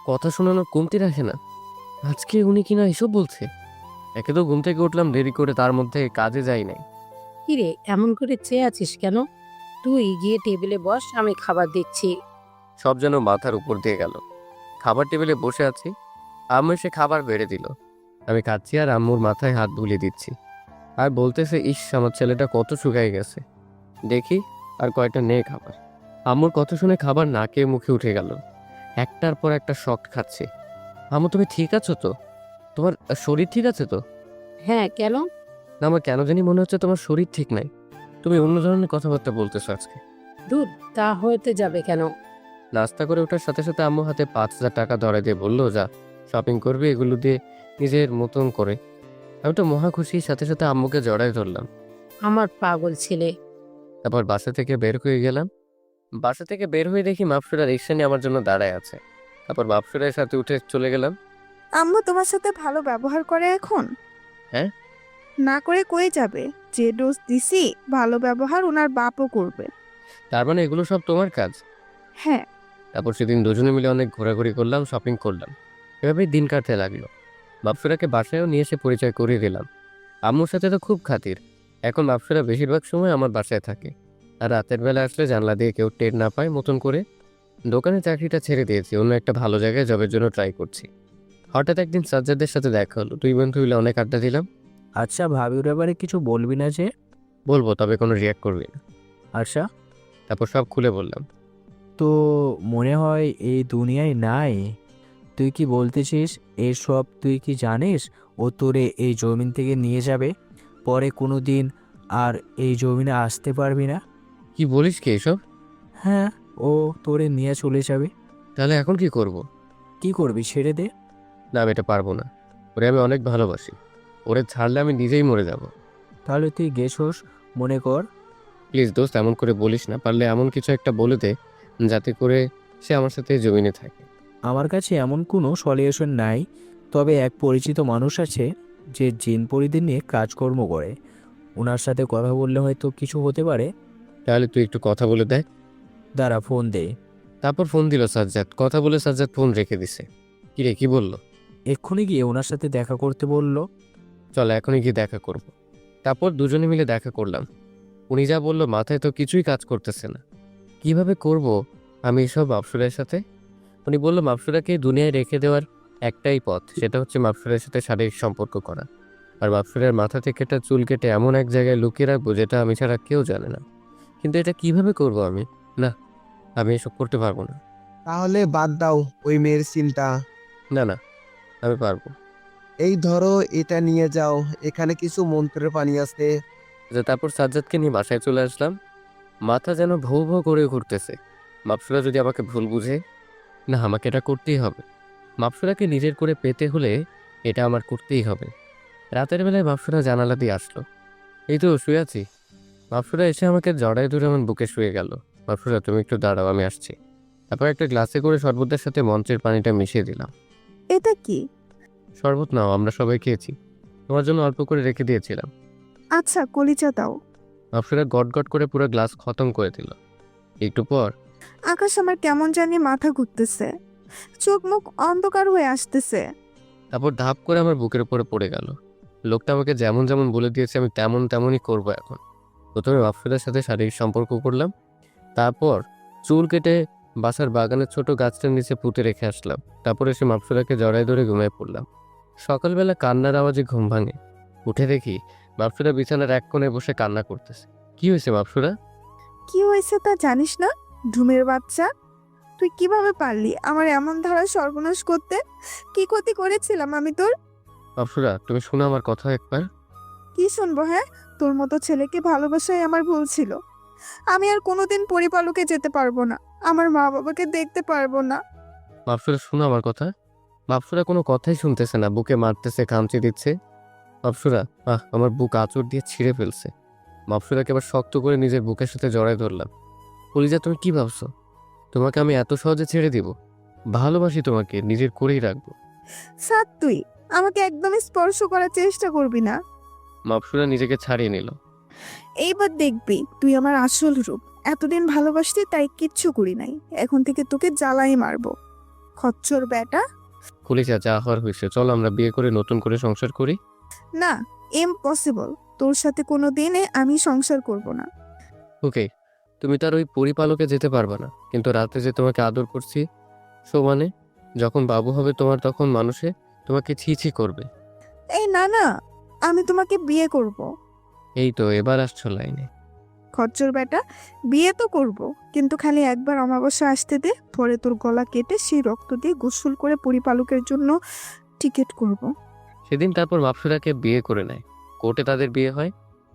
কথা শোনানোর কমতি রাখে না। আজকে উনি কিনা এসব বলছে। একে তো ঘুম থেকে উঠলাম দেরি করে, তার মধ্যে কাজে যাই নাই। কিরে এমন করে চেয়ে আছিস কেন? তুই গিয়ে টেবিলে বস, আমি খাবার দিচ্ছি। সব যেন মাথার উপর দিয়ে গেল। খাবার টেবিলে বসে আছি, আম্মু এসে খাবার বেড়ে দিল। আমি খাচ্ছি আর আম্মুর মাথায় হাত বুলিয়ে দিচ্ছি, আর বলতেছে, ইস আমার ছেলেটা কত শুকায় গেছে, দেখি আর কয়টা নে খাবার। আম্মুর কথা শুনে খাবার নাকে মুখে উঠে গেল। একটার পর একটা শক খাচ্ছে। আম্মু তুমি ঠিক আছো তো? তোমার শরীর ঠিক আছে তো? হ্যাঁ, কেন? না, আমার কেন জানি মনে হচ্ছে তোমার শরীর ঠিক নাই। তুমি অন্য ধরনের কথাবার্তা বলতেছো আজকে। দুধ তা হতে যাবে কেন? নাস্তা করে ওঠার সাথে সাথে আম্মু হাতে 5,000 টাকা ধরে দিয়ে বললো, যা শপিং করবে, এগুলো দিয়ে নিজের মতন করে। আমি তো মহা খুশির সাথে সাথে আম্মুকে জড়ায় ধরলাম। আমার পাগল ছেলে। তারপর বাসা থেকে বের হয়ে গেলাম। বাসা থেকে বের হয়ে দেখি মাপসুরা রিক্সা নিয়ে আমার জন্য দাঁড়ায় আছে। তারপর মাপসুরের সাথে উঠে চলে গেলাম। আম্মু তোমার সাথে ভালো ব্যবহার করে এখন? হ্যাঁ। না করে কই যাবে? যে ডোজ দিছি ভালো ব্যবহার ওনার বাপও করবে। তার মানে এগুলো সব তোমার কাজ? হ্যাঁ। তারপর সেদিন দুজনে মিলে অনেক ঘোরাঘুরি করলাম, শপিং করলাম। এভাবেই দিন কাটতে লাগলো। মাপসুরাকে বাসায়ও নিয়ে এসে পরিচয় করিয়ে দিলাম। আম্মুর সাথে তো খুব খাতির। এখন মাপসুরা বেশিরভাগ সময় আমার বাসায় থাকে, আর রাতের বেলা আসলে জানলা দিয়ে কেউ টের না পায় মতন করে। দোকানে চাকরিটা ছেড়ে দিয়েছি, অন্য একটা ভালো জায়গায় জবের জন্য ট্রাই করছি। হঠাৎ একদিন সাজ্জাদের সাথে দেখা হলো, দুই বন্ধু মিলে অনেক আড্ডা দিলাম। আচ্ছা, ভাবির ব্যাপারে কিছু বলবি না যে? বলবো, তবে কোনো রিয়াক্ট করবি না। আচ্ছা, তারপর সব খুলে বললাম। তো মনে হয় এই দুনিয়ায় নাই। তুই কি বলতেছিস এসব? তুই কি জানিস ও তোরে এই জমিন থেকে নিয়ে যাবে? পরে কোনো দিন আর এই জমিনে আসতে পারবি না। কি বলিস কি এসব? হ্যাঁ, ও তোরে নিয়ে চলে যাবে। তাহলে এখন কি করব? কি করবি? ছেড়ে দে। না, আমি এটা পারবো না। ওরে আমি অনেক ভালোবাসি। ওরে ছাড়লে আমি নিজেই মরে যাব। তাহলে তুই গেছোস, মনে কর। প্লিজ দোস্ত, এমন করে বলিস না। পারলে এমন কিছু একটা বলে দে যাতে করে সে আমার সাথে জমিনে থাকে। আমার কাছে এমন কোনো সলিউশন নাই, তবে এক পরিচিত মানুষ আছে যে জিন পরিদের নিয়ে কাজকর্ম করে। ওনার সাথে কথা বললে হয়তো কিছু হতে পারে। তাহলে তুই একটু কথা বলে দেখ। দাঁড়া, ফোন দে। তারপর ফোন দিল সাজ্জাদ। কথা বলে সাজ্জাদ ফোন রেখে দিছে। কিরে, কি বললো? এক্ষুনি গিয়ে ওনার সাথে দেখা করতে বলল। চল এখনই গিয়ে দেখা করব। তারপর দুজনে মিলে দেখা করলাম। উনি যা বললো মাথায় তো কিছুই কাজ করতেছে না। কিভাবে করব আমি এসব মাপসুরের সাথে? উনি বললো মাপসুরাকে দুনিয়ায় রেখে দেওয়ার একটাই পথ, সেটা হচ্ছে মাপসুরের সাথে শারীরিক সম্পর্ক করা। আর মাপসুরের মাথা থেকে একটা চুল কেটে এমন এক জায়গায় লুকিয়ে রাখবো যেটা আমি ছাড়া কেউ জানে না। কিন্তু এটা কিভাবে করব আমি? না, আমি এসব করতে পারবো না। তাহলে বাদ দাও ওই মেয়ের চিন্তা। না না, আমি পারবো। এই ধরো, এটা নিয়ে যাও, এখানে কিছু মন্ত্রের পানি আছে। তারপর সাজ্জাদকে নিয়ে বাসায় চলে আসলাম। মাথা যেন ভৌ ভৌ করে ঘুরতেছে। মাপসুরা যদি আমাকে ভুল বুঝে, না, আমাকে এটা করতেই হবে। মাপসুরাকে নিজের করে পেতে হলে এটা আমার করতেই হবে। রাতের বেলায় মাপসুরা জানালা দিয়ে আসলো। এই তো শুয়ে আছি। মাপসুরা এসে আমাকে জড়ায় ধরে আমার বুকে শুয়ে গেল। মাপসুরা তুমি একটু দাঁড়াও, আমি আসছি। তারপর একটা গ্লাসে করে শরবতের সাথে মঞ্চের পানিটা মিশিয়ে দিলাম। এটা কি? শরবত নাও, আমরা সবাই খেয়েছি। তোমার জন্য অল্প করে রেখে দিয়েছিলাম। আচ্ছা, কলিজা দাও। মাপসুরা গট গট করে পুরো গ্লাস খতম করে দিল। একটু পর আকাশ, আমার কেমন জানি মাথা ঘুরতেছে, চোখ মুখ অন্ধকার হয়ে আসতেছে। তারপর ধাপ করে আমার বুকের উপরে পড়ে গেল। লোকটা আমাকে যেমন যেমন বলে দিয়েছে আমি তেমন তেমনই করব এখন। প্রথমে মাপসুরার সাথে শারীরিক সম্পর্ক করলাম। তারপর চুল কেটে বাসার বাগানের ছোট গাছটার নিচে পুঁতে রেখে আসলাম। তারপর এসে মাপসুরাকে জড়ায় ধরে ঘুমিয়ে পড়লাম। সকালবেলা কান্নার আওয়াজে ঘুম ভাঙে। উঠে দেখি মাপসুরা বিছানার এক কোণে বসে কান্না করতেছে। কি হয়েছে মাপসুরা? কি হয়েছে তা জানিস না? ঢুমের বাচ্চা, তুই কিভাবে পারলি আমার এমন ধারা সর্বনাশ করতে? কি ক্ষতি করেছিলাম আমি তোর? মাপসুরা, তুমি শোনো আমার কথা একবার। কি শুনবো? হ্যাঁ, তোর মতো ছেলেকে ভালোবাসাই আমার ভুল ছিল। আমি আর কোনোদিন পরিপালকে যেতে পারবো না, আমার মা বাবাকে দেখতে পারবো না। মাপসুরা শোনো আমার কথা। মাপসুরা কোনো কথাই শুনতেছে না, বুকে মারতেছে, খামচি দিচ্ছে। মাপসুরা, আমার বুক আঁচড় দিয়ে ছিঁড়ে ফেলছে। মাপসুরাকে আবার শক্ত করে নিজের বুকের সাথে জড়ায় ধরলাম। কলিজা, তুমি কি ভাবছো তোমাকে আমি এত সহজে ছেড়ে দিব? ভালোবাসি তোমাকে, নিজের করেই রাখবো। সাত, তুই আমাকে একদমই স্পর্শ করার চেষ্টা করবি না। মাপসুরা নিজেকে ছাড়িয়ে নিল। এইবার দেখবি তুই আমার আসল রূপ। এতদিন ভালোবাসতি তাই কিচ্ছু করি নাই, এখন থেকে তোকে জ্বালাই মারবো, খচ্চর বেটা। কলিজা, যা হওয়ার হয়েছে, চলো আমরা বিয়ে করে নতুন করে সংসার করি। না, ইম্পসিবল। তোর সাথে কোনো দিনে আমি সংসার করব না। ওকে, তুমি তার ওই পরিপালকে যেতে পারবে না, কিন্তু রাতে যে তোমাকে আদর করছি সমানে, যখন বাবু হবে তোমার, তখন মানুষে তোমাকে ছি ছি করবে। এই না না, আমি তোমাকে বিয়ে করব। এই তো এবার আসছো লাইনে। খচ্চর বেটা, বিয়ে তো করব, কিন্তু খালি একবার অমাবস্যা আসতে দে, পরে তোর গলা কেটে সেই রক্ত দিয়ে গোসল করে পরিপালকের জন্য টিকিট করব। সেদিন তারপর মাপসুরাকে বিয়ে করে নেয়। কোর্টে তাদের বিয়ে হয়।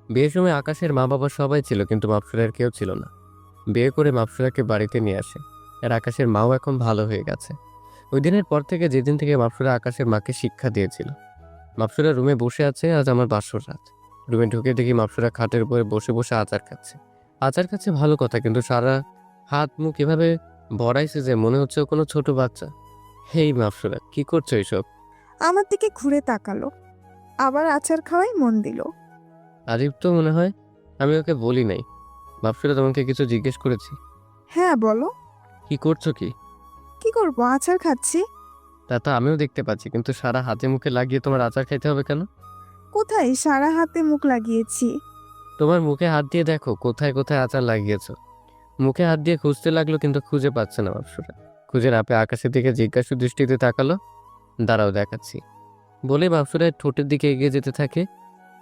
বিয়ের সময় আকাশের মা বাবা সবাই ছিল, কিন্তু মাপসুরার কেউ ছিল না। বিয়ে করে মাপসুরাকে বাড়িতে নিয়ে আসে। আর আকাশের মাও এখন ভালো হয়ে গেছে। ওই দিনের পর থেকে, যেদিন থেকে মাপসুরা আকাশের মাকে শিক্ষা দিয়েছিল। মাপসুরা রুমে বসে আছে, আজ আমার বাসর রাত। রুমে ঢুকে দেখি মাপসুরা খাটের উপরে বসে বসে আচার খাচ্ছে। আচার খাচ্ছে ভালো কথা, কিন্তু সারা হাত মুখ এভাবে ভরাইছে যে মনে হচ্ছে ও কোনো ছোট বাচ্চা। হেই মাপসুরা, কি করছো এইসব? আমার দিকে ঘুরে তাকালো, আবার আচার খাওয়াই মন দিল। আজীব তো মনে হয়। আমি ওকে বলি নাই। মাপসুরা তোমাকে কিছু জিজ্ঞেস করেছি? হ্যাঁ বলো। কি করছো কি? কি করব, আচার খাচ্ছি। তা তো আমিও দেখতে পাচ্ছি, কিন্তু সারা হাতে মুখে লাগিয়ে তোমার আচার খাইতে হবে কেন? কোথায় সারা হাতে মুখ লাগিয়েছি? তোমার মুখে হাত দিয়ে দেখো কোথায় কোথায় আচার লাগিয়েছো। মুখে হাত দিয়ে খুঁজতে লাগলো, কিন্তু খুঁজে পাচ্ছে না মাপসুরা। খুঁজে না পেয়ে আকাশের দিকে জিজ্ঞাসু দৃষ্টিতে তাকালো। দাঁড়াও দেখাচ্ছি বলে মাপসুরা ঠোঁটের দিকে এগিয়ে যেতে থাকে।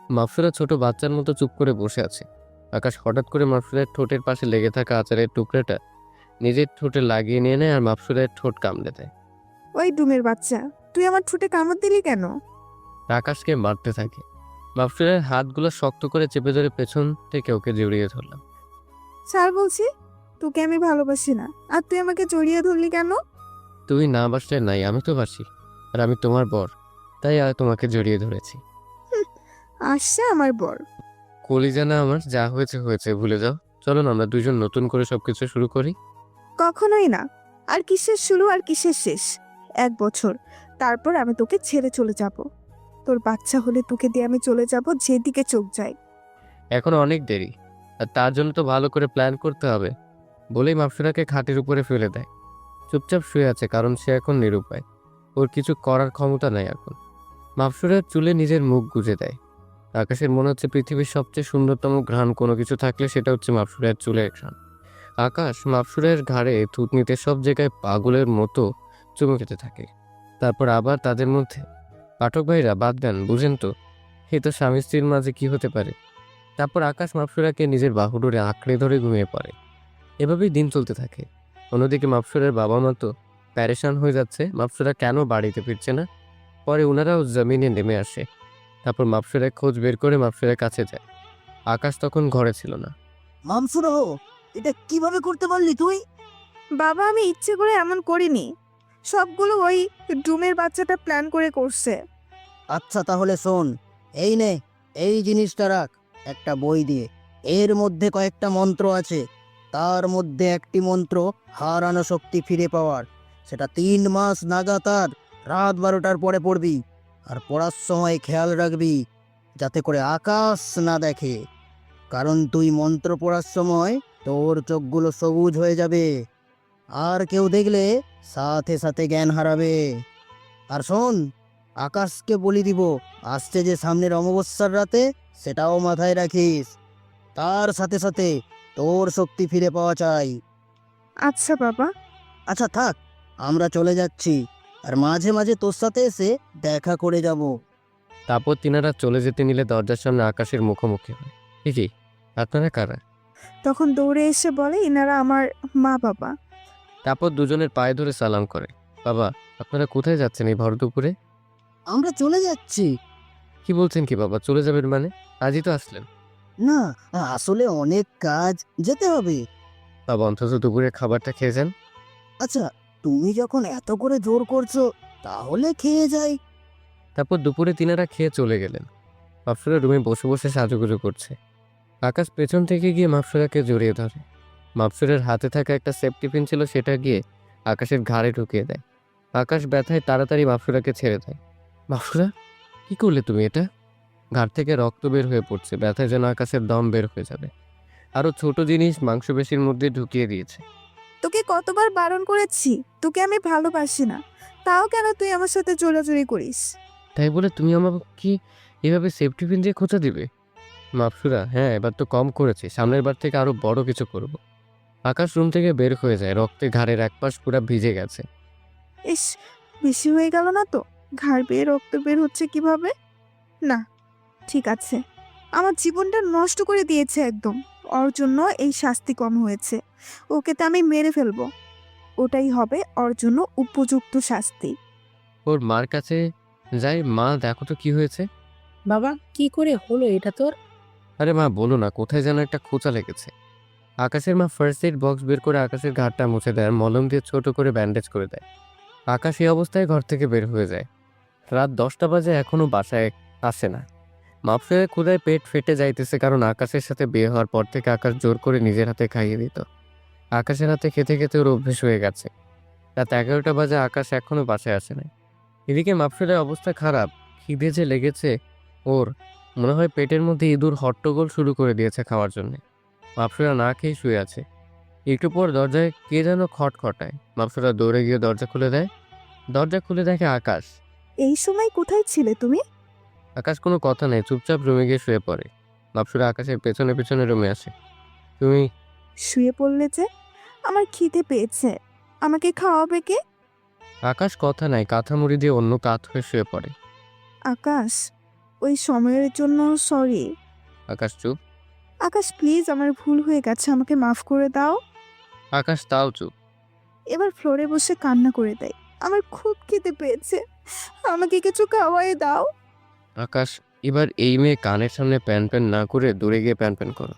মাপসুরা ছোট বাচ্চার মতো চুপ করে বসে আছে। আকাশ হঠাৎ করে মাপসুরের ঠোঁটের পাশে লেগে থাকা আচারের টুকরাটা নিজের ঠোঁটে লাগিয়ে নিয়ে নেয় আর মাপসুরের ঠোঁট কামড়ে দেয়। ওই ডুমের বাচ্চা, তুই আমার ঠোঁটে কামড় দিলি কেন? আকাশকে মারতে থাকে। মাপসুরের হাতগুলো শক্ত করে চেপে ধরে পেছন থেকে ওকে জড়িয়ে ধরলাম। স্যার বলছি, তোকে আমি ভালোবাসি না, আর তুই আমাকে জড়িয়ে ধরলি কেন? তুই না বাসলে নাই, আমি তো বাসি। আর আমি তোমার বর, তাই আর তোমাকে জড়িয়ে ধরেছি। আসছে আমার বর। কলিজা না আমার, যা হয়েছে হয়েছে, ভুলে যাও। চলো না আমরা দুজন নতুন করে সবকিছু শুরু করি। কখনোই না। আর কিসের শুরু আর কিসের শেষ? 1 বছর, তারপর আমি তোকে ছেড়ে চলে যাব। তোর বাচ্চা হলে তোকে দিয়ে আমি চলে যাব যেদিকে চোখ যায়। এখন অনেক দেরি, আর তার জন্য তো ভালো করে প্ল্যান করতে হবে। বলেই মাপসুরাকে খাটের উপরে ফেলে দেয়। চুপচাপ শুয়ে আছে, কারণ সে এখন নিরুপায়। ওর কিছু করার ক্ষমতা নাই এখন। মাপসুরার চুলে নিজের মুখ গুজে দেয়। আকাশের মনে হচ্ছে পৃথিবীর সবচেয়ে সুন্দরতম ঘ্রাণ কোনো কিছু থাকলে সেটা হচ্ছে মাপসুরের চুলের ঘ্রাণ। আকাশ মাপসুরের ঘাড়ে থুতনিতে সব জায়গায় পাগলের মতো চুমু খেতে থাকে। তারপর আবার তাদের মধ্যে। পাঠক ভাইরা বাদ দেন, বুঝেন তো, এ তো স্বামী স্ত্রীর মাঝে কি হতে পারে। তারপর আকাশ মাপসুরাকে নিজের বাহুডোরে আঁকড়ে ধরে ঘুমিয়ে পড়ে। এভাবেই দিন চলতে থাকে। অন্যদিকে মাপসুরের বাবা মা তো প্যারেশান হয়ে যাচ্ছে, মাপসুরা কেন বাড়িতে ফিরছে না। পরে ওনারাও জমিনে নেমে আসে। তারপর মাপসুরের খোঁজ বের করে মাপসুরের কাছে যায়। আকাশ তখন ঘরে ছিল না। মামসুরা, এটা কিভাবে করতে পারলি তুই? বাবা, আমি ইচ্ছে করে এমন করিনি। সবগুলো ওই ডুমের বাচ্চাটা প্ল্যান করে করছে। আচ্ছা তাহলে শোন, এই নে, এই জিনিসটা রাখ একটা বই দিয়ে। এর মধ্যে কয়েকটা মন্ত্র আছে। তার মধ্যে একটি মন্ত্র হারানো শক্তি ফিরে পাওয়ার। সেটা 3 মাস লাগাতার রাত 12টার পরে পড়বি। আর পড়ার সময় খেয়াল রাখবি যাতে করে আকাশ না দেখে, কারণ তুই মন্ত্র পড়ার সময় তোর চোখগুলো সবুজ হয়ে যাবে। আর কেউ দেখলে সাথে সাথে জ্ঞান হারাবে। আর শোন, আকাশকে বলি দিব আসছে যে সামনের অমাবস্যার রাতে, সেটাও মাথায় রাখিস। তার সাথে সাথে তোর শক্তি ফিরে পাওয়া চাই। আচ্ছা বাবা। আচ্ছা থাক, আমরা চলে যাচ্ছি, আর মাঝে মাঝে তোর সাথে এসে দেখা করে যাব। তারপর তিনারা চলে যেতে নিলে দরজার সামনে আকাশের মুখোমুখি হয়। কি আপনারা কারা? তখন দৌড়ে এসে বলে, এনারা আমার মা বাবা। তারপর দুজনের পায়ে ধরে সালাম করে। বাবা, আপনারা কোথায় যাচ্ছেন এই ভর দুপুরে? আমরা চলে যাচ্ছি। কি বলছেন কি বাবা, চলে যাবেন মানে? আজই তো আসলেন। না, আসলে অনেক কাজ, যেতে হবে। বাবা, অন্তত দুপুরে খাবারটা খেয়ে যান। আচ্ছা, তুমি যখন এত করে জোর করছো, তাহলে খেয়ে যাই। তারপর দুপুরে তিনারা খেয়ে চলে গেলেন। মাপসুরা রুমে বসে বসে সাজুগুজু করছে। আকাশ পেছন থেকে গিয়ে মাপসুরাকে জড়িয়ে ধরে। মাপসুরের হাতে থাকা একটা সেফটি পিন ছিল, সেটা গিয়ে আকাশের ঘাড়ে ঢুকিয়ে দেয়। আকাশ ব্যথায় তাড়াতাড়ি মাপসুরাকে ছেড়ে দেয়। মাপসুরা, কি করলে তুমি এটা? ঘাড় থেকে রক্ত বের হয়ে পড়ছে, ব্যথায় যেন আকাশের দম বের হয়ে যাবে। আরও ছোট জিনিস মাংসপেশির মধ্যে ঢুকিয়ে দিয়েছে। তোকে কতবার বারণ করেছি, তোকে আমি ভালোবাসি না, তাও কেন তুই আমার সাথে জোরাজুরি করিস? তাই বলে তুমি আমাকে কি এভাবে সেফটি পিন দিয়ে খোঁচা দিবে? মাপসুরা, হ্যাঁ এবার তো কম করেছি, সামনের বার থেকে আরো বড় কিছু করব। আকাশ রুম থেকে বের হয়ে যায়, রক্তে ঘাড়ের এক পাশ পুরা ভিজে গেছে। ইস, বেশি হয়ে গেল না তো? ঘাড় বেয়ে রক্ত বের হচ্ছে কিভাবে? না, ঠিক আছে, আমার জীবনটা নষ্ট করে দিয়েছে একদম। ওর জন্য এই শাস্তি কম হয়েছে। ওকে তো আমি মেরে ফেলবো। ওটাই হবে ওর জন্য উপযুক্ত শাস্তি। ওর মার কাছে যাই, মা দেখো তো কি হয়েছে। বাবা, কি করে হলো এটা তোর? আরে মা বলো না, কোথায় যেন একটা খোঁচা লেগেছে। আকাশের মা ফার্স্ট এড বক্স বের করে আকাশের ঘাটটা মুছে দেয় আর মলম দিয়ে ছোট করে ব্যান্ডেজ করে দেয়। আকাশ এই অবস্থায় ঘর থেকে বের হয়ে যায়। রাত 10টা বাজে, এখনো বাসায় আসে না। মাপসুরের ক্ষুধায় পেট ফেটে যাইতেছে, কারণ আকাশের সাথে বিয়ে হওয়ার পর থেকে আকাশ জোর করে নিজের হাতে খাইয়ে দিত। আকাশের হাতে খেতে খেতে ওর অভ্যেস হয়ে গেছে। রাত 11টা বাজে, আকাশ এখনো বাসায় আসে না। এদিকে মাপসুরের অবস্থা খারাপ, খিদে যে লেগেছে ওর, মনে হয় পেটের মধ্যে ইঁদুর হট্টগোল শুরু করে দিয়েছে খাওয়ার জন্য। মাপসুরা না খেয়ে শুয়ে আছে। একটু পর দরজায় কে যেন খটখটায়। মাপসুরা দৌড়ে গিয়ে দরজা খুলে দেয়। দরজা খুলে দেখে আকাশ। এই সময় কোথায় ছিলে তুমি? আকাশ কোনো কথা নেই, চুপচাপ রুমে গিয়ে শুয়ে পড়ে। মাপসুরা আকাশের পেছনে পেছনে রুমে আসে। তুমি? শুয়ে পড়লে যে? আমার খিদে পেয়েছে, আমাকে খাওয়াবে কে? আকাশ কথা নাই, কাঁথা মুড়ি দিয়ে অন্য কাত হয়ে শুয়ে পড়ে। আকাশ, ওই সময়ের জন্য সরি। আকাশ চুপ। আকাশ প্লিজ, আমার ভুল হয়ে গেছে, আমাকে মাফ করে দাও। আকাশ তাও চুপ। এবার ফ্লোরে বসে কান্না করে দেয়। আমার খুব খিদে পেয়েছে, আমাকে কিছু খাওয়াই দাও। আকাশ, এবার এই মেয়ে কানের সামনে প্যান প্যান না করে দূরে গিয়ে প্যান প্যান করো।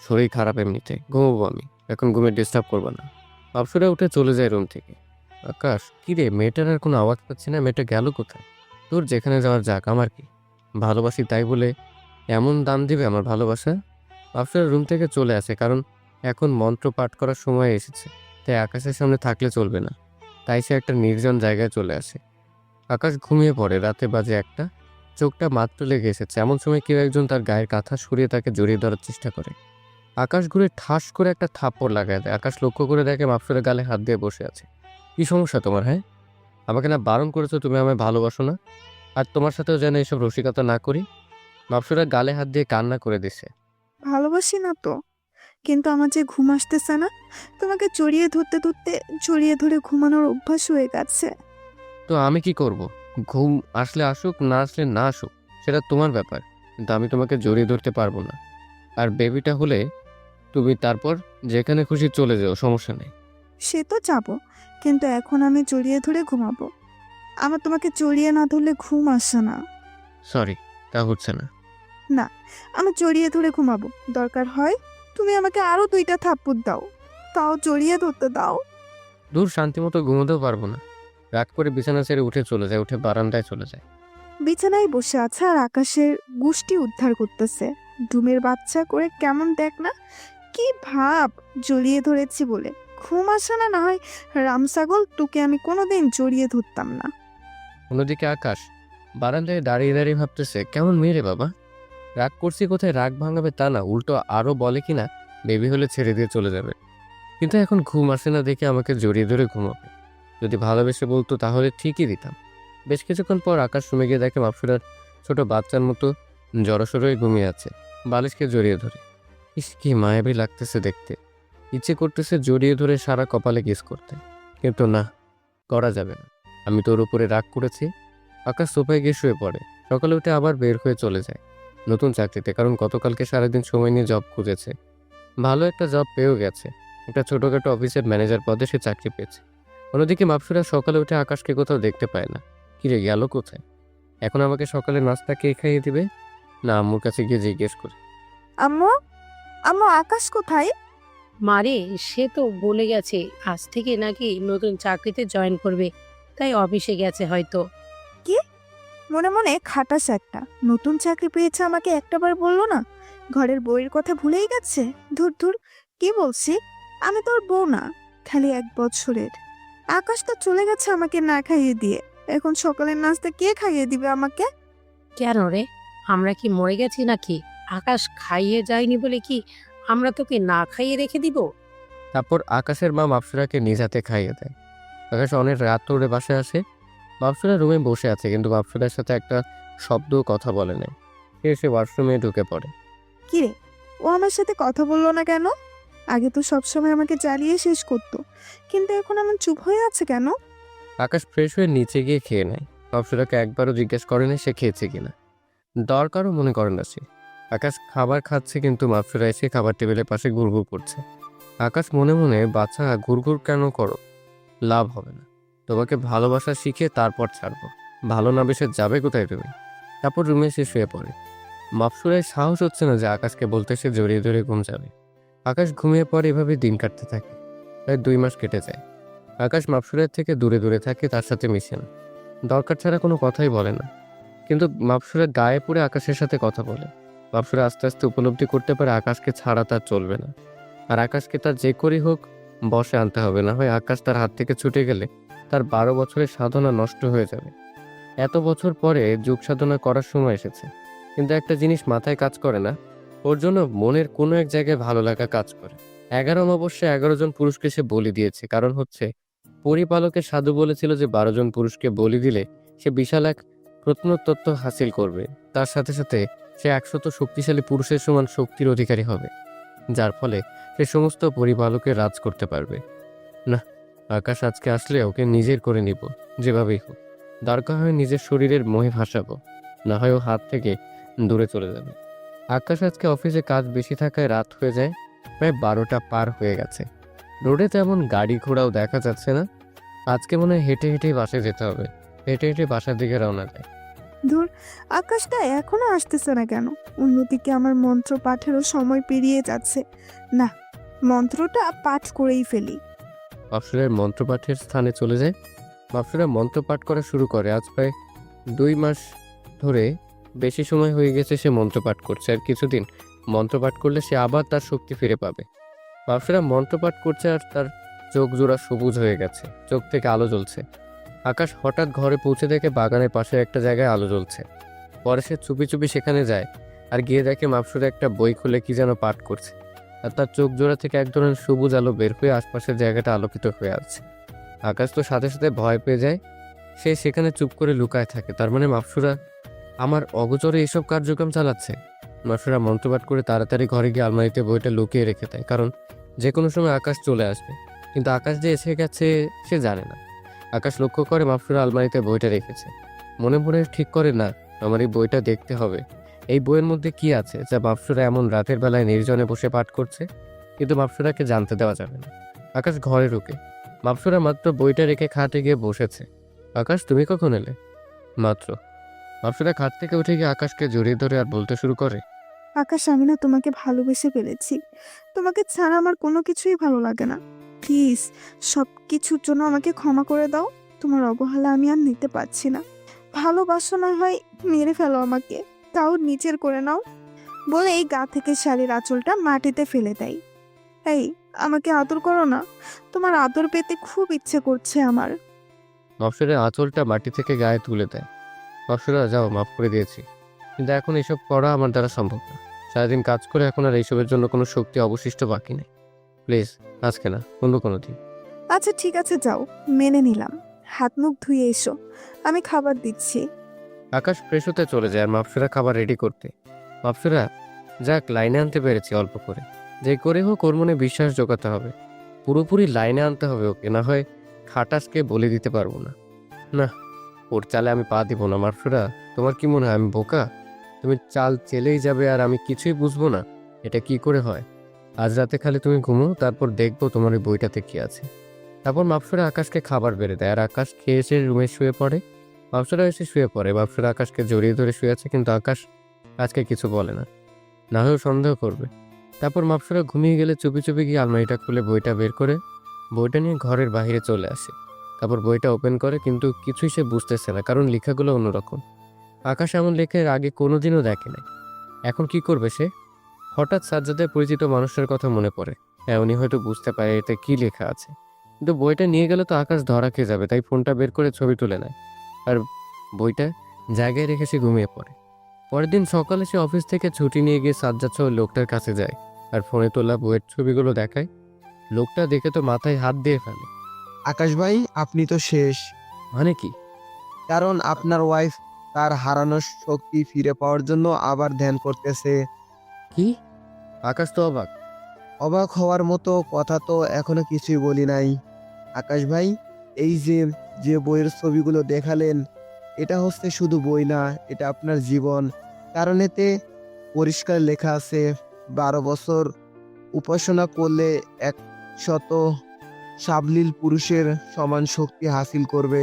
শরীর খারাপ এমনিতে, ঘুমোবো আমি, এখন ঘুমে ডিস্টার্ব করবো না। মাপসুরা উঠে চলে যায় রুম থেকে। আকাশ, কিরে মেয়েটার আর কোনো আওয়াজ পাচ্ছি না, মেয়েটা গেল কোথায়? তোর যেখানে যাওয়ার যাক, আমার কি? ভালোবাসি তাই বলে এমন দাম দিবে আমার ভালোবাসা? মাপসুরা রুম থেকে চলে আসে, কারণ এখন মন্ত্র পাঠ করার সময় এসেছে। তাই আকাশের সামনে থাকলে চলবে না। তাই সে একটা নির্জন জায়গায় চলে আসে। আকাশ ঘুমিয়ে পড়ে। রাতে বাজে 1টা। চোখটা মাত্র লেগে এসেছে, এমন সময় কেউ একজন তার গায়ের কাঁথা সরিয়ে তাকে জড়িয়ে ধরার চেষ্টা করে। আকাশ ঘুরে ঠাস করে একটা থাপ্পড় লাগায় দেয়। আকাশ লক্ষ্য করে দেখে মাপসুরের গালে হাত দিয়ে বসে আছে। কি সমস্যা তোমার? হ্যাঁ, আমাকে না বারণ করেছো তুমি আমায় ভালোবাসো না? আর তোমার সাথেও যেন এসব রসিকতা না করি। মাপসুরের গালে হাত দিয়ে কান্না করে দিছে। ভালোবাসি না তো, কিন্তু আমার যে ঘুম আসতেছে না। তোমাকে জড়িয়ে ধরতে ধরতে জড়িয়ে ধরে ঘুমানোর অভ্যাস হয়ে গেছে। তো আমি কি করব? ঘুম আসলে আসুক, না আসলে না আসুক, সেটা তোমার ব্যাপার। কিন্তু আমি তোমাকে জড়িয়ে ধরতে পারবো না। আর বেবিটা হলে তুমি তারপর যেখানে খুশি চলে যাও, সমস্যা নেই। সে তো যাবো, কিন্তু এখন আমি জড়িয়ে ধরে ঘুমাবো। আমার তোমাকে জড়িয়ে না ধরলে ঘুম আসে না। সরি, তা হচ্ছে না। না, আমি জড়িয়ে ধরে ঘুমাবো। দরকার হয় তুমি আমাকে আরো 2টা থাপ্পড় দাও, তাও জড়িয়ে ধরতে দাও। দূর, শান্তিমতো ঘুমোতেও পারবো না। রাগ করে বিছানা ছেড়ে উঠে চলে যায়, উঠে বারান্দায় চলে যায়। বিছানায় বসে আছে আর আকাশের গুষ্টি উদ্ধার করতেছে। ডুমের বাচ্চা করে কেমন দেখ না, কি ভাব, জড়িয়ে ধরেছি বলে ঘুম আসে না। না হয় রামসাগল, তোকে আমি কোনোদিন জড়িয়ে ধরতাম না। অন্যদিকে আকাশ বারান্দায় দাঁড়িয়ে দাঁড়িয়ে ভাবতেছে, কেমন মেয়ে রে বাবা। রাগ করছি কোথায়, রাগ ভাঙাবে তা না, উল্টো আরও বলে কিনা বেবি হলে ছেড়ে দিয়ে চলে যাবে। কিন্তু এখন ঘুম আসে না দেখে আমাকে জড়িয়ে ধরে ঘুমাবে। যদি ভালোবেসে বলতো তাহলে ঠিকই দিতাম। বেশ কিছুক্ষণ পর আকাশ রুমে গিয়ে দেখে মাপসুরার ছোট বাচ্চার মতো জড়সড়ই ঘুমিয়ে আছে, বালিশকে জড়িয়ে ধরে। ইস, কি মায়াবী লাগতেছে দেখতে। ইচ্ছে করতেছে জড়িয়ে ধরে সারা কপালে কিস করতে, কিন্তু না, করা যাবে না। আমি তোর উপরে রাগ করেছি। আকাশ সোফায় গিয়ে শুয়ে পড়ে। সকালে উঠে আবার বের হয়ে চলে যায় নতুন চাকরিতে, কারণ গতকালকে সারাদিন সময় নিয়ে জব খুঁজেছে। ভালো একটা জব পেয়েও গেছে, একটা ছোটোখাটো অফিসের ম্যানেজার পদে সে চাকরি পেয়েছে। অন্যদিকে মাপসুরা সকালে উঠে আকাশকে কোথাও দেখতে পায় না। কিরে গেল কোথায়? এখন আমাকে সকালে নাস্তা কে খাইয়ে দিবে? না, আম্মুর কাছে গিয়ে জিজ্ঞেস করে। আম্মু, আম্মু, আকাশ কোথায়? মারে, সে তো বলে গেছে আজ থেকে নাকি নতুন চাকরিতে জয়েন করবে, তাই অফিসে গেছে হয়তো। কি, মনে মনে খাটাস একটা। নতুন চাকরি পেয়েছে, আমাকে একটাবার বললো না। ঘরের বউয়ের কথা ভুলেই গেছে। ধুর ধুর, কি বলছি, আমি তোর বউ না, খালি 1 বছরের। আকাশ তো চলে গেছে আমাকে না খাইয়ে দিয়ে। এখন সকালের নাস্তা কে খাইয়ে দিবে আমাকে? কেন রে, আমরা কি মরে গেছি নাকি? আকাশ খাইয়ে যায়নি বলে কি আমরা তোকে না খাইয়ে রেখে দিব? তারপর আকাশের মা মাপসুরাকে নিজ হাতে খাইয়ে দেয়। আকাশ অনেক রাত ধরে বাসায় আসে। মাপসুরা রুমে বসে আছে, কিন্তু মাপসুরার সাথে একটা শব্দ কথা বলে নাই। সে এসে ওয়াশরুমে ঢুকে পড়ে। কিরে, ও আমার সাথে কথা বললো না কেন? আগে তো সবসময় আমাকে জ্বালিয়ে শেষ করতো, কিন্তু এখন এমন চুপ হয়ে আছে কেন? আকাশ ফ্রেশ হয়ে নিচে গিয়ে খেয়ে নেয়। মাপসুরাকে একবারও জিজ্ঞেস করে না সে খেয়েছে কিনা, দরকারও মনে করে না সে। আকাশ খাবার খাচ্ছে কিন্তু মাপসুরা এসে খাবার টেবিলের পাশে ঘুরঘুর করছে। আকাশ মনে মনে, বাচ্চা ঘুরঘুর কেন করো, লাভ হবে না। তোমাকে ভালোবাসা শিখে তারপর ছাড়বো। ভালো না বেসে যাবে কোথায় তুমি? তারপর রুমে এসে শুয়ে পড়ে। মাপসুরায় সাহস হচ্ছে না যে আকাশকে বলতে সে জড়িয়ে ধরে ঘুম যাবে। আকাশ ঘুমিয়ে পড়ে, এভাবে দিন কাটতে থাকে। প্রায় 2 মাস কেটে যায়। আকাশ মাপসুরের থেকে দূরে দূরে থাকে, তার সাথে মিশে না, দরকার ছাড়া কোনো কথাই বলে না। কিন্তু মাপসুরের গায়ে পড়ে আকাশের সাথে কথা বলে। মাপসুরা আস্তে আস্তে উপলব্ধি করতে পারে আকাশকে ছাড়া তার চলবে না, আর আকাশকে তার যে করেই হোক বসে আনতে হবে, না হয় আকাশ তার হাত থেকে ছুটে গেলে তার 12 বছরের সাধনা নষ্ট হয়ে যাবে। এত বছর পরে যুগ সাধনা করার সময় এসেছে, কিন্তু একটা জিনিস মাথায় কাজ করে না, ওর জন্য মনের কোনো এক জায়গায় ভালো লাগা কাজ করে। 11 অমাবস্যায় 11 জন পুরুষকে সে বলি দিয়েছে, কারণ হচ্ছে পরিপালকের সাধু বলেছিল যে 12 জন পুরুষকে বলি দিলে সে বিশাল এক প্রত্নতত্ত্ব হাসিল করবে, তার সাথে সাথে সে 100 শক্তিশালী পুরুষের সমান শক্তির অধিকারী হবে, যার ফলে সে সমস্ত পরিপালকের রাজ করতে পারবে। না, আকাশ আজকে আসলে ওকে নিজের করে নিব, যেভাবেই হোক। দরকার হয় নিজের শরীরের মোহে ভাসাবো, না হয় ও হাত থেকে দূরে চলে যাবে। আকাশ আজকে অফিসে কাজ বেশি থাকায় রাত হয়ে যায়, প্রায় 12টা পার হয়ে গেছে। রোডে তেমন গাড়ি ঘোড়াও দেখা যাচ্ছে না। আজকে মনে হয় হেঁটে হেঁটেই বাসায় যেতে হবে। হেঁটে হেঁটে বাসার দিকে রওনা দেয়। ধুর, আকাশটা এখনো আসতেছে না কেন? অন্যদিকে আমার মন্ত্র পাঠেরও সময় পেরিয়ে যাচ্ছে। না, মন্ত্রটা পাঠ করেই ফেলি। মাপসুরের মন্ত্রপাঠের স্থানে চলে যায়। মাপসুরা মন্ত্রপাঠ করা শুরু করে। আজ প্রায় 2 মাস ধরে বেশি সময় হয়ে গেছে সে মন্ত্রপাঠ করছে, আর কিছুদিন মন্ত্রপাঠ করলে সে আবার তার শক্তি ফিরে পাবে। মাপসুরা মন্ত্রপাঠ করছে আর তার চোখ জোড়া সবুজ হয়ে গেছে, চোখ থেকে আলো জ্বলছে। আকাশ হঠাৎ ঘরে পৌঁছে দেখে বাগানের পাশে একটা জায়গায় আলো জ্বলছে। পরে সে চুপি চুপি সেখানে যায় আর গিয়ে দেখে মাপসুরা একটা বই খুলে কি যেন পাঠ করছে, আর তার চোখ জোড়া থেকে এক ধরনের সবুজ আলো বের হয়ে আশপাশের জায়গাটা আলোকিত হয়ে আছে। আকাশ তো সাথে সাথে ভয় পেয়ে যায়, সে সেখানে চুপ করে লুকায় থাকে। তার মানে মাপসুরা আমার অগোচরে এসব কার্যক্রম চালাচ্ছে। মাপসুরা মন্ত্রপাঠ করে তাড়াতাড়ি ঘরে গিয়ে আলমারিতে বইটা লুকিয়ে রেখে দেয়, কারণ যে কোনো সময় আকাশ চলে আসবে। কিন্তু আকাশ যে এসে গেছে সে জানে না। আকাশ লক্ষ্য করে মাপসুরা আলমারিতে বইটা রেখেছে। মনে মনে ঠিক করে, না, আমার এই বইটা দেখতে হবে। এই বইয়ের মধ্যে কি আছে যা মাপসুরা এমন রাতের বেলায় নির্জনে বসে পাঠ করছে? কিন্তু মাপসুরাকে জানতে দেওয়া যাবে না। আকাশ ঘরে ঢুকে। মাপসুরা মাত্র বইটা রেখে খাটে গিয়ে বসেছে। আকাশ, তুমি কখন এলে? মাত্র। মাপসুরা খাট থেকে উঠে গিয়ে আকাশকে জড়িয়ে ধরে আর বলতে শুরু করে, আকাশ, আমি না তোমাকে ভালোবেসে ফেলেছি। তোমাকে ছাড়া আমার কোনো কিছুই ভালো লাগে না। প্লিজ, সব কিছুর জন্য আমাকে ক্ষমা করে দাও। তোমার অবহেলা আমি আর নিতে পারছি না। ভালোবাসো না হয় মেরে ফেলো আমাকে, তাও নিজের করে নাও। বলে এই গা থেকে শাড়ির আঁচলটা মাটিতে ফেলে দেয়। এই, আমাকে আদর করো না, তোমার আদর পেতে খুব ইচ্ছে করছে আমার। মাপসুরের আঁচলটা মাটি থেকে গায়ে তুলে দেয়। মাপসুরা, যাও, মাফ করে দিয়েছি, কিন্তু এখন এসব করা আমার দ্বারা সম্ভব না। সারাদিন কাজ করে এখন আর এইসবের জন্য কোনো শক্তি অবশিষ্ট বাকি নেই। প্লিজ, আজকে না, অন্য কোনো দিন। আচ্ছা ঠিক আছে, যাও, মেনে নিলাম। হাত মুখ ধুয়ে এসো, আমি খাবার দিচ্ছি। আকাশ ফ্রেশ হতে চলে যায় আর মাপসুরা খাবার রেডি করতে। মাপসুরা, যাক, লাইনে আনতে পেরেছি অল্প করে। যে করে হোক ওর মনে বিশ্বাস জোগাতে হবে, পুরোপুরি লাইনে আনতে হবে ওকে, না হয় খাটাসকে বলে দিতে পারবো না। না, ওর চালে আমি পা দিব না। মাপসুরা, তোমার কি মনে হয় আমি বোকা? তুমি চাল চেলেই যাবে আর আমি কিছুই বুঝবো না? এটা কি করে হয়? আজ রাতে খালি তুমি ঘুমো, তারপর দেখবো তোমার ওই বইটাতে কি আছে। তারপর মাপসুরা আকাশকে খাবার বেড়ে দেয় আর আকাশ খেয়ে এসে রুমে শুয়ে পড়ে। মাপসুরা এসে শুয়ে পড়ে। মাপসুরা আকাশকে জড়িয়ে ধরে শুয়ে আছে, কিন্তু আকাশ আজকে কিছু বলে না, না হয়েও সন্দেহ করবে। তারপর মাপসুরা ঘুমিয়ে গেলে চুপি চুপি গিয়ে আলমারিটা খুলে বইটা বের করে বইটা নিয়ে ঘরের বাইরে চলে আসে। তারপর বইটা ওপেন করে, কিন্তু কিছুই সে বুঝতেছে না, কারণ লেখাগুলো অন্যরকম। আকাশ এমন লেখা এর আগে কোনোদিনও দেখে নাই। এখন কি করবে সে? হঠাৎ সাজ্জাদের পরিচিত মানুষটার কথা মনে পড়ে। হ্যাঁ, উনি হয়তো বুঝতে পারে এতে কি লেখা আছে, কিন্তু বইটা নিয়ে গেলে তো আকাশ ধরা খেয়ে যাবে, তাই ফোনটা বের করে ছবি তুলে নেয় আর বইটা জায়গায় রেখে সে ঘুমিয়ে পড়ে। পরের দিন সকালে সে অফিস থেকে ছুটি নিয়ে গিয়ে সাজ্জাদ সহ লোকটার কাছে যায় আর ফোনে তোলা বইয়ের ছবিগুলো দেখায়। লোকটা দেখে তো মাথায় হাত দিয়ে ফেলে। আকাশ ভাই, আপনি তো শেষ। মানে কি? কারণ আপনার ওয়াইফ তার হারানো শক্তি ফিরে পাওয়ার জন্য আবার ধ্যান করতেছে। কি? আকাশ তো অবাক। অবাক হওয়ার মতো কথা তো এখনো কিছুই বলি নাই। আকাশ ভাই, এই যে যে বইয়ের ছবিগুলো দেখালেন, এটা হচ্ছে শুধু বই না, এটা আপনার জীবন। কারণ এতে পরিষ্কার লেখা আছে 12 বছর উপাসনা করলে 100 সাবলীল পুরুষের সমান শক্তি হাসিল করবে।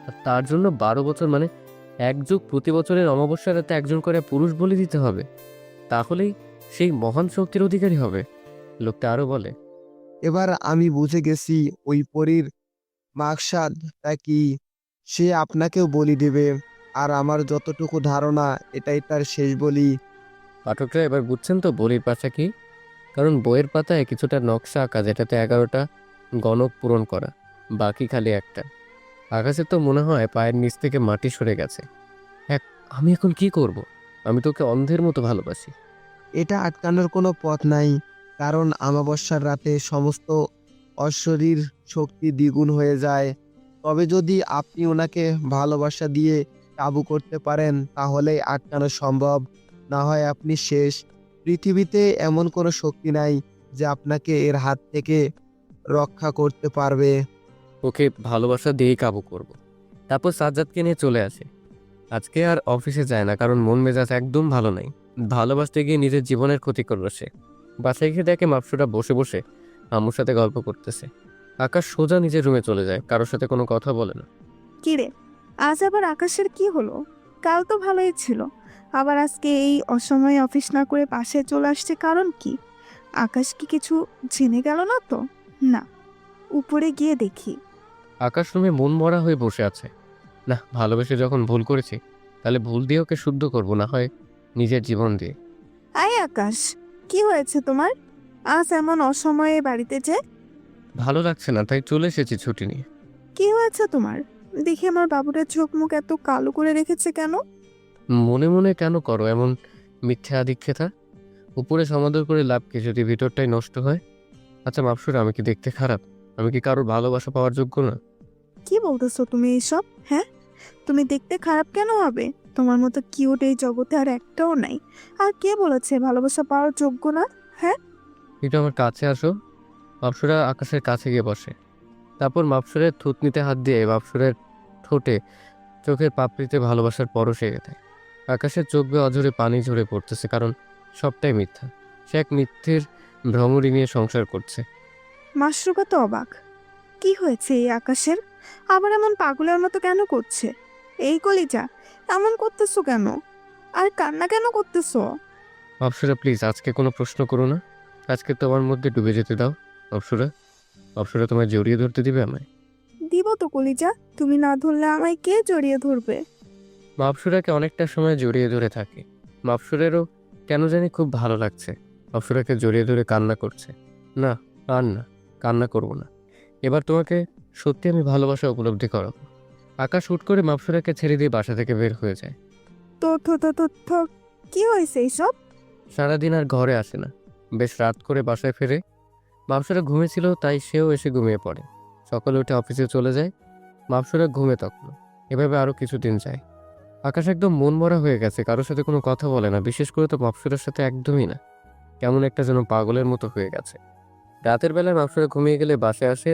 আর তার জন্য 12 বছর মানে এক যুগ, প্রতি বছরের অমাবস্যা রাতে একজন করে পুরুষ বলি দিতে হবে। তাহলেই সেই মহান শক্তির অধিকারী হবে। লোকটা আরো বলে, এবার আমি বুঝে গেছি ওই পরীর মাকসাদটা কি। সে আপনাকেও বলি দেবে, আর আমার যতটুকু ধারণা এটাই তার শেষ বলি। পাঠকরা এবার বুঝছেন তো বলির পাশা কি? কারণ বইয়ের পাতায় কিছুটা নকশা আঁকা, যেটাতে 11টা গণক পূরণ করা, বাকি খালি একটা। আকাশের তো মনে হয় পায়ের নিচ থেকে মাটি সরে গেছে। এক, আমি এখন কি করব? আমি তোকে অন্ধের মতো ভালোবাসি। এটা আটকানোর কোনো পথ নাই, কারণ অমাবস্যার রাতে সমস্ত অশরীর শক্তি দ্বিগুণ হয়ে যায়। তবে যদি আপনি ওনাকে ভালোবাসা দিয়ে কাবু করতে পারেন, তাহলেই আটকানো সম্ভব। না হয় আপনি শেষ। পৃথিবীতে এমন কোনো শক্তি নাই যে আপনাকে এর হাত থেকে রক্ষা করতে পারবে। ওকে ভালোবাসা দিয়েই কাবু করব। তারপর সাজ্জাদকে নিয়ে চলে আসে। আজকে আর অফিসে যায় না, কারণ মন মেজাজ একদম ভালো নাই। ভালোবাসতে গিয়ে নিজের জীবনের ক্ষতি করল সে। বাসায় গিয়ে দেখে মাপসুরা বসে বসে আম্মুর সাথে গল্প করতেছে। আকাশ সোজা নিজের রুমে চলে যায়, কারোর সাথে কোনো কথা বলে না। কিরে, আজ আবার আকাশের কি হলো? কাল তো ভালোই ছিল, আবার আজকে এই অসময়ে অফিস না করে বাসায় চলে আসছে, কারণ কি? আকাশ কি কিছু জেনে গেল না তো? না, উপরে গিয়ে দেখি। আকাশ রুমে মন মরা হয়ে বসে আছে। না, ভালোবেসে যখন ভুল করেছি, তাহলে ভুল দিয়ে ওকে শুদ্ধ করবো, না হয় নিজের জীবন দিয়ে। আয় আকাশ, কি হয়েছে তোমার? আজ এমন অসময়ে বাড়িতে যে? ভালো লাগছে না, তাই চলে এসেছি ছুটি নিয়ে। কি হয়েছে তোমার? দেখি আমার বাবুটার চোখ মুখ এত কালো করে রেখেছে কেন? মনে মনে কেন করো এমন মিথ্যা আদিক্ষেতা? উপরে সমাদর করে লাভ কি যদি ভিতরটাই নষ্ট হয়? আচ্ছা মাপসুর, আমি কি দেখতে খারাপ? আমি কি কারোর ভালোবাসা পাওয়ার যোগ্য না? কি বলতেছো তুমি এইসব? হ্যাঁ, তুমি দেখতে খারাপ কেন হবে? তোমার মতো কিউট এই জগতে আর একটাও নাই। আর কে বলেছে ভালোবাসা পাওয়ার যোগ্য না? হ্যাঁ, একটু আমার কাছে আসো। মাপসুরা আকাশের কাছে গিয়ে বসে। তারপর মাপসুরের থুতনিতে হাত দিয়ে মাপসুরের ঠোঁটে চোখের পাপড়িতে ভালোবাসার পরশ এঁকে দেয়। আকাশের চোখ বেয়ে অঝরে পানি ঝরে পড়তেছে, কারণ সবটাই মিথ্যা। সে এক মিথ্যের ভ্রমরি নিয়ে সংসার করছে। মাশরুকা তো অবাক। কি হয়েছে এই আকাশের? আবার এমন পাগলের মতো কেন করছে? এই কলিজা, এমন করতেছো কেন? আর কান্না কেন করতেছো? অপসরা প্লিজ, আজকে কোনো প্রশ্ন করো না। আজকে তোমার মধ্যে ডুবে যেতে দাও। অপসরা, অপসরা তোমায় জড়িয়ে ধরতে দিবে আমায়? দিব তো কলিজা, তুমি না ধরলে আমায় কে জড়িয়ে ধরবে? মাপসুরাকে অনেকটা সময় জড়িয়ে ধরে থাকে। মাপসুরেরও কেন জানি খুব ভালো লাগছে। মাপসুরাকে জড়িয়ে ধরে কান্না করছে। না, আর না, কান্না করব না। এবার তোমাকে সত্যি আমি ভালোবাসা উপলব্ধি করাবো। আকাশ হুট করে মাপসুরাকে ছেড়ে দিয়ে বাসা থেকে বের হয়ে যায়। তো তো তো তো তো, কি হয়েছে এইসব? সারাদিন আর ঘরে আসে না। বেশ রাত করে বাসায় ফেরে। মাপসুরা ঘুমেছিল, তাই সেও এসে ঘুমিয়ে পড়ে। সকালে উঠে অফিসে চলে যায়। মাপসুরা ঘুমে তখন। এভাবে আরও কিছুদিন যায়। আকাশ একদম মন মরা হয়ে গেছে, কারোর সাথে কোনো কথা বলে না, বিশেষ করে তো মাপসুরার সাথে একদমই না। কেমন একটা যেন পাগলের মতো হয়ে গেছে। রাতের বেলায় মাপসুরা ঘুমিয়ে গেলে বাসায় আসে।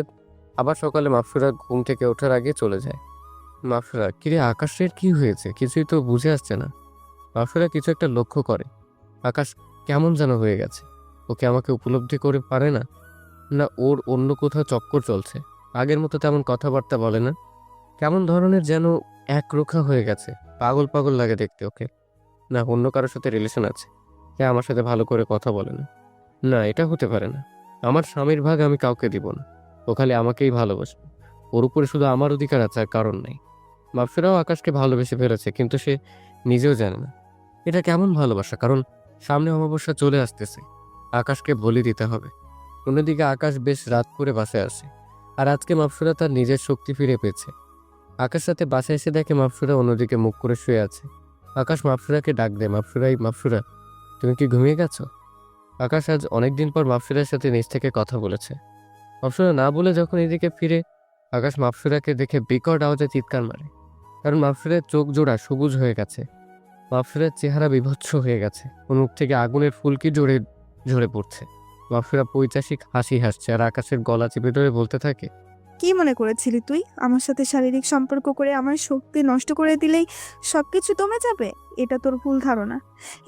আবার সকালে মাপসুরা ঘুম থেকে ওঠার আগে চলে যায়। মাপসুরা, কিরে আকাশের কি হয়েছে? কিছুই তো বুঝে আসছে না। মাপসুরা কিছু একটা লক্ষ্য করে। আকাশ কেমন যেন হয়ে গেছে। ওকে আমাকে উপলব্ধি করে পারে না, না ওর অন্য কোথাও চক্কর চলছে। আগের মতো তেমন কথাবার্তা বলে না। কেমন ধরনের যেন একরোখা হয়ে গেছে। পাগল পাগল লাগে দেখতে ওকে। না অন্য কারোর সাথে রিলেশন আছে, সে আমার সাথে ভালো করে কথা বলে না। না, এটা হতে পারে না। আমার স্বামীর ভাগ আমি কাউকে দিব না। ও খালি আমাকেই ভালোবাসবে। ওর উপরে শুধু আমার অধিকার আছে, আর কারণ নেই। মাপসুরাও আকাশকে ভালোবেসে ফেলেছে, কিন্তু সে নিজেও জানে না এটা কেমন ভালোবাসা। কারণ সামনে অমাবস্যা চলে আসতেছে। আকাশকে বলি দিতে হবে। অন্যদিকে আকাশ বেশ রাত করে বাসায় আসে। আর আজকে মাপসুরা তার নিজের শক্তি ফিরে পেয়েছে। আকাশ সাথে বাসায় এসে দেখে মাপসুরা অন্যদিকে মুখ করে শুয়ে আছে। আকাশ মাপসুরাকে ডাক দেয়, মাপসুরা, তুমি কি ঘুমিয়ে গেছো? আকাশ আজ অনেকদিন পর মাপসুরার সাথে নিজ থেকে কথা বলেছে। মাপসুরা না বলে যখন এদিকে ফিরে, আকাশ মাপসুরাকে দেখে বিকট আওয়াজে চিৎকার মারে। কারণ মাফসুরের চোখ জোড়া সবুজ হয়ে গেছে। মাফসুরের চেহারা বিভৎস হয়ে গেছে। ওর মুখ থেকে আগুনের ফুলকি ঝরে ঝরে পড়ছে। মাফসুরা পৈচাসিক হাসি হাসছে আর আকাশের গলা চেপে ধরে বলতে থাকে, কি মনে করেছিলি তুই আমার সাথে শারীরিক সম্পর্ক করে আমার শক্তি নষ্ট করে দিলেই সবকিছু দমে যাবে? এটা তোর ভুল ধারণা।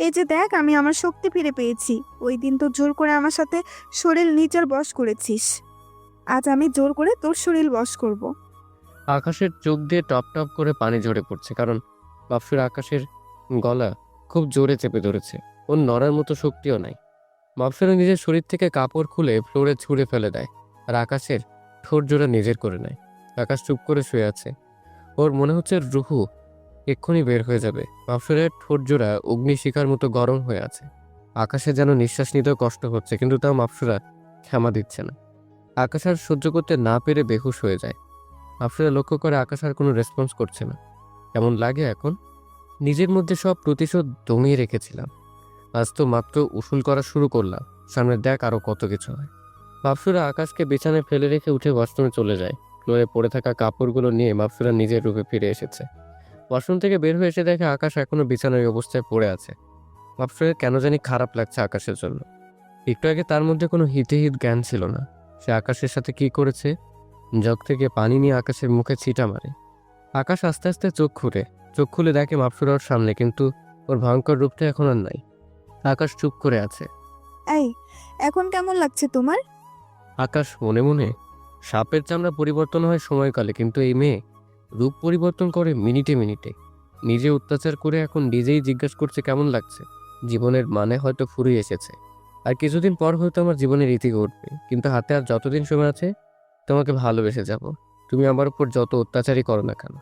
এই যে দেখ, আমি আমার শক্তি ফিরে পেয়েছি। ওই দিন তো জোর করে আমার সাথে শরীর নিজের বশ করেছিস, আজ আমি জোর করে তোর শরীর বশ করব। আকাশের চোখ দিয়ে টপ টপ করে পানি ঝরে পড়ছে, কারণ মাফসুর আকাশের গলা খুব জোরে চেপে ধরেছে। ওর নড়ার মতো শক্তিও নাই। মাফসুরা নিজের শরীর থেকে কাপড় খুলে ফ্লোরে ছুঁড়ে ফেলে দেয় আর আকাশের ঠোঁট জোড়া নিজের করে নেয়। আকাশ চুপ করে শুয়ে আছে। ওর মনে হচ্ছে রুহু এক্ষুনি বের হয়ে যাবে। মাফসুরের ঠোঁট জোড়া অগ্নিশিখার মতো গরম হয়ে আছে। আকাশে যেন নিঃশ্বাস নিতেও কষ্ট হচ্ছে, কিন্তু তাও মাফসুরা ক্ষমা দিচ্ছে না। আকাশ আর সহ্য করতে না পেরে বেহুশ হয়ে যায়। মাফসুরা লক্ষ্য করে আকাশ আর কোনো রেসপন্স করছে না। কেমন লাগে এখন? নিজের মধ্যে সব প্রতিশোধ দমিয়ে রেখেছিলাম, আজ তো মাত্র উসুল করা শুরু করলাম। সামনে দেখ আরো কত কিছু হয়। মাফসুরা আকাশকে বিছানায় ফেলে রেখে উঠে ওয়াশরুমে চলে যায়। ফ্লোরে পড়ে থাকা কাপড়গুলো নিয়ে মাফসুরা নিজের রূপে ফিরে এসেছে। ওয়াশরুম থেকে বের হয়ে এসে দেখে আকাশ এখনো বিছানার অবস্থায় পড়ে আছে। মাফসুরের কেন জানি খারাপ লাগছে আকাশের জন্য। একটু আগে তার মধ্যে কোনো হিতেহিত জ্ঞান ছিল না। সে আকাশের সাথে কি করেছে? জগ থেকে পানি নিয়ে আকাশের মুখে ছিটা মারে। আকাশ আস্তে আস্তে চোখ খুলে দেখে মাফসুরা ওর সামনে, কিন্তু ওর ভয়ঙ্কর রূপটা এখন আর নাই। আকাশ চুপ করে আছে। এই, এখন কেমন লাগছে তোমার? আকাশ মনে মনে, সাপের চামড়া পরিবর্তন হয় সময়কালে, কিন্তু এই মেয়ে রূপ পরিবর্তন করে মিনিটে মিনিটে। নিজে অত্যাচার করে এখন নিজেই জিজ্ঞাসা করছে কেমন লাগছে। জীবনের মানে হয়তো ফুরিয়ে এসেছে, আর কিছুদিন পর হয়তো আমার জীবনের ইতি ঘটবে, কিন্তু হাতে আর যতদিন সময় আছে তোমাকে ভালোবেসে যাব। তুমি আমার উপর যত অত্যাচারই করো না কেন।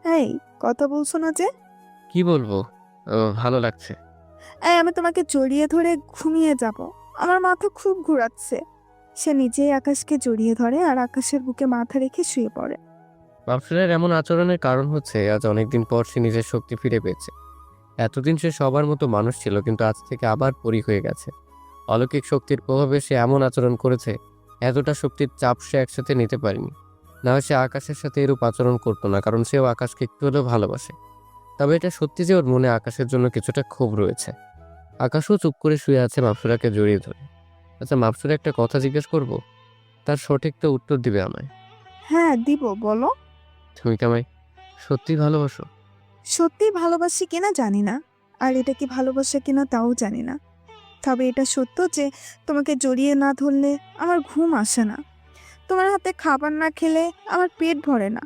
এই, কথা বলছো না যে? কি বলবো, ভালো লাগছে। এই, আমি তোমাকে জড়িয়ে ধরে ঘুমিয়ে যাব। আমার মাথা খুব ঘোরাচ্ছে। সে নিজেই আকাশকে জড়িয়ে ধরে আর আকাশের বুকে মাথা রেখে শুয়ে পড়ে। মাফসুরের এমন আচরণের কারণ হচ্ছে আজ অনেকদিন পর সে নিজের শক্তি ফিরে পেয়েছে। এতদিন সে সবার মতো মানুষ ছিল, কিন্তু আজ থেকে আবার পরী হয়ে গেছে। অলৌকিক শক্তির প্রভাবে সে এমন আচরণ করেছে, এতটা শক্তির চাপ সে একসাথে নিতে পারেনি। না হয় সে আকাশের সাথে এরূপ আচরণ করতো না, কারণ সেও আকাশকে একটু হলেও ভালোবাসে। তবে এটা সত্যি যে ওর মনে আকাশের জন্য কিছুটা ক্ষোভ রয়েছে। আকাশও চুপ করে শুয়ে আছে মাফসুরাকে জড়িয়ে ধরে। আচ্ছা, মাফসুরা একটা কথা জিজ্ঞেস করব, তার সঠিকটা উত্তর দিবে আমায়। হ্যাঁ, দিব, বলো। তুমি কি আমায় সত্যি ভালোবাসো? সত্যি ভালোবাসি কিনা জানি না, আর এটা কি ভালোবাসা কিনা তাও জানি না। তবে এটা সত্য যে তোমাকে জড়িয়ে না ধরলে আমার ঘুম আসে না। তোমার হাতে খাবার না খেলে আমার পেট ভরে না।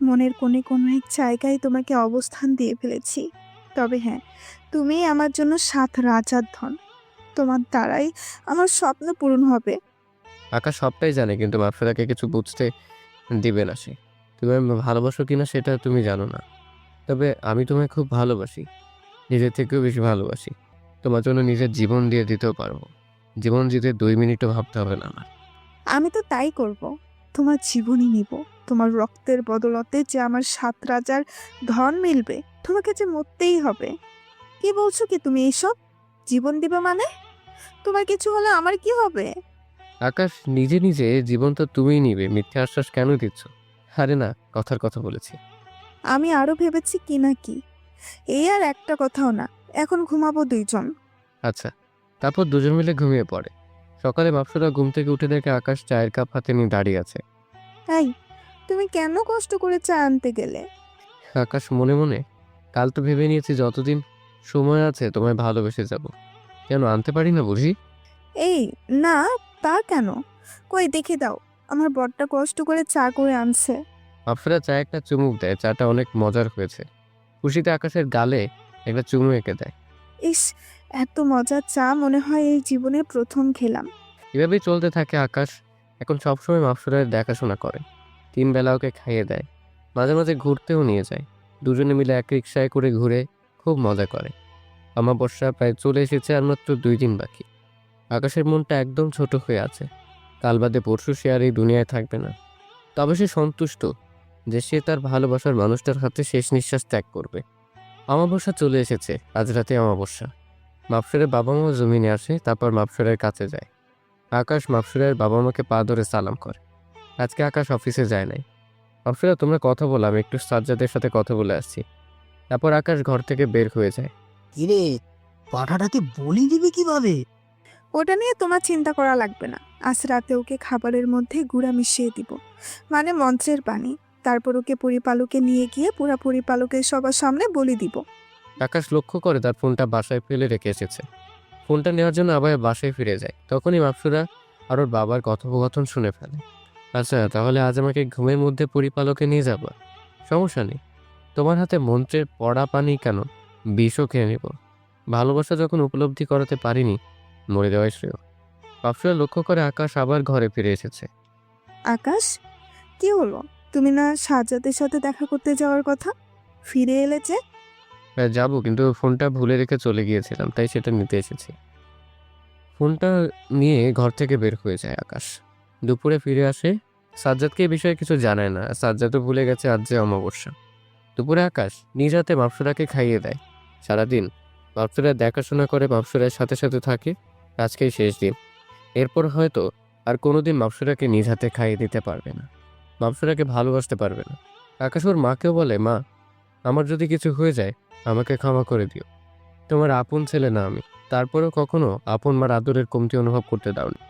মনের কোণে কোনো এক জায়গায় তোমাকে অবস্থান দিয়ে ফেলেছি। তবে হ্যাঁ, তুমি আমার জন্য 7 রাজার ধন। তোমার দ্বারাই আমার স্বপ্ন পূরণ হবে। আকাশ সবটাই জানে, কিন্তু মাফসুরাকে কিছু বুঝতে দিবে না সে। তুমি আমায় ভালোবাসো কিনা সেটা তুমি জানো না, তবে আমি তোমায় খুব ভালোবাসি, নিজের থেকেও বেশি ভালোবাসি। তোমার জন্য নিজের জীবন দিয়ে দিতেও পারবো। জীবন দিতে 2 মিনিটও ভাবতে হবে না আমার। আমি তো তাই করব। তোমার জীবনই নিব। তোমার রক্তের বদলতে যে আমার 7 রাজার ধন মিলবে, তোমাকে যে মরতেই হবে। কি বলছো কি তুমি এইসব? জীবন দিবে মানে? তোমার কিছু হলে আমার কি হবে? আকাশ নিজে নিজে জীবন তো তুমিই নিবে, মিথ্যে আশ্বাস কেন দিচ্ছ? আরে না, কথার কথা বলেছি। আমি আরো ভেবেছি কি না কি। এই আর একটা কথাও না। এখন ঘুমাবো দুইজন। আচ্ছা। তারপর দুজন মিলে ঘুমিয়ে পড়ে। সকালে মাফসুরা ঘুম থেকে উঠে দেখে আকাশ চায়ের কাপ হাতে নিয়ে দাঁড়িয়ে আছে। এই, তুমি কেন কষ্ট করে চা আনতে গেলে? আকাশ মনে মনে, কাল তো ভেবে নিয়েছি যতদিন সময় আছে তোমায় ভালোবেসে যাব। কেন আনতে পারি না বুঝি? এই, না, তা কেন? কই দেখে দাও, আমার বড়টা কষ্ট করে চা করে আনছে। মাফসুরা চায়ে একটা চুমুক দেয়। চাটা অনেক মজার হয়েছে। খুশিতে আকাশের গালে একটা চুমু এঁকে দেয়। ইস, এত মজার চা মনে হয় এই জীবনে প্রথম খেলাম। এভাবেই চলতে থাকে আকাশ। এখন সবসময় মাফসুরার দেখাশোনা করে, 3 বেলা ওকে খাইয়ে দেয়, মাঝে মাঝে ঘুরতেও নিয়ে যায়। দুজনে মিলে এক রিক্সায় করে ঘুরে খুব মজা করে। অমাবস্যা প্রায় চলে এসেছে, আর মাত্র 2 দিন বাকি। আকাশের মনটা একদম ছোট হয়ে আছে। কাল বাদে পরশু সে আর এই দুনিয়ায় থাকবে না। তবে সে সন্তুষ্ট যে সে তার ভালোবাসার মানুষটার হাতে শেষ নিঃশ্বাস ত্যাগ করবে। অমাবস্যা চলে এসেছে, আজ রাতে অমাবস্যা। মাফসুরের বাবা মা জমিনে আসে, তারপর মাফসুরের কাছে যায়। আকাশ মাফসুরের বাবা মাকে পা ধরে সালাম করে। আজকে আকাশ অফিসে যায় নাই। মাপসুরা তোমরা কথা বলো, আমি একটু সাজ্জাদের সাথে কথা বলে আসছি। তারপর আকাশ ঘর থেকে বের হয়ে যায়। কিরে, পাঠাটাকে বলি দিবি কিভাবে? ওটা নিয়ে তোমার চিন্তা করা লাগবে না। আজ রাতে ওকে খাবারের মধ্যে গুঁড়া মিশিয়ে দিব, মানে মন্ত্রের পানি। তারপর ওকে পরিপালকে নিয়ে গিয়ে পুরা পরিপালকের সবার সামনে বলি দিব। আকাশ লক্ষ্য করে তার ফোনটা বাসায় ফেলে রেখে এসেছে। ফোনটা নেওয়ার জন্য আবার বাসায় ফিরে যায়। তখনই মাপসুরা আর ওর বাবার কথোপকথন শুনে ফেলে। আচ্ছা, তাহলে আজ আমাকে ঘুমের মধ্যে পরিপালকে নিয়ে যাব? সমস্যা নেই, তোমার হাতে মন্ত্রের পড়া পানি কেন, বিষও খেয়ে নেব। ভালোবাসা যখন উপলব্ধি করাতে পারিনি, মরে যাওয়াই শ্রেয়। মাপসুরা লক্ষ্য করে আকাশ আবার ঘরে ফিরে এসেছে। আকাশ, কি হলো? তুমি না সাজ্জাদের সাথে দেখা করতে যাওয়ার কথা? ফিরে এলে যে? হ্যাঁ যাবো, কিন্তু ফোনটা ভুলে রেখে চলে গিয়েছিলাম, তাই সেটা নিতে এসেছি। ফোনটা নিয়ে ঘর থেকে বের হয়ে যায় আকাশ। দুপুরে ফিরে আসে। সাজ্জাদকে এই বিষয়ে কিছু জানায় না, সাজ্জাদও ভুলে গেছে আজ যে অমাবস্যা। দুপুরে আকাশ নিজ হাতে মাপসুরাকে খাইয়ে দেয়। সারাদিন মাপসুরা দেখাশোনা করে, মাপসুরার সাথে সাথে থাকে। আজকেই শেষ দিন। এরপর হয়তো আর কোনোদিন মাপসুরাকে নিজ হাতে খাইয়ে দিতে পারবে না, মাপসুরাকে ভালোবাসতে পারবে না। আকাশ ওর মাকেও বলে, মা, আমার যদি কিছু হয়ে যায় আমাকে ক্ষমা করে দিও। তোমার আপন ছেলে না আমি, তারপরেও কখনো আপন মার আদরের কমতি অনুভব করতে দাওনি।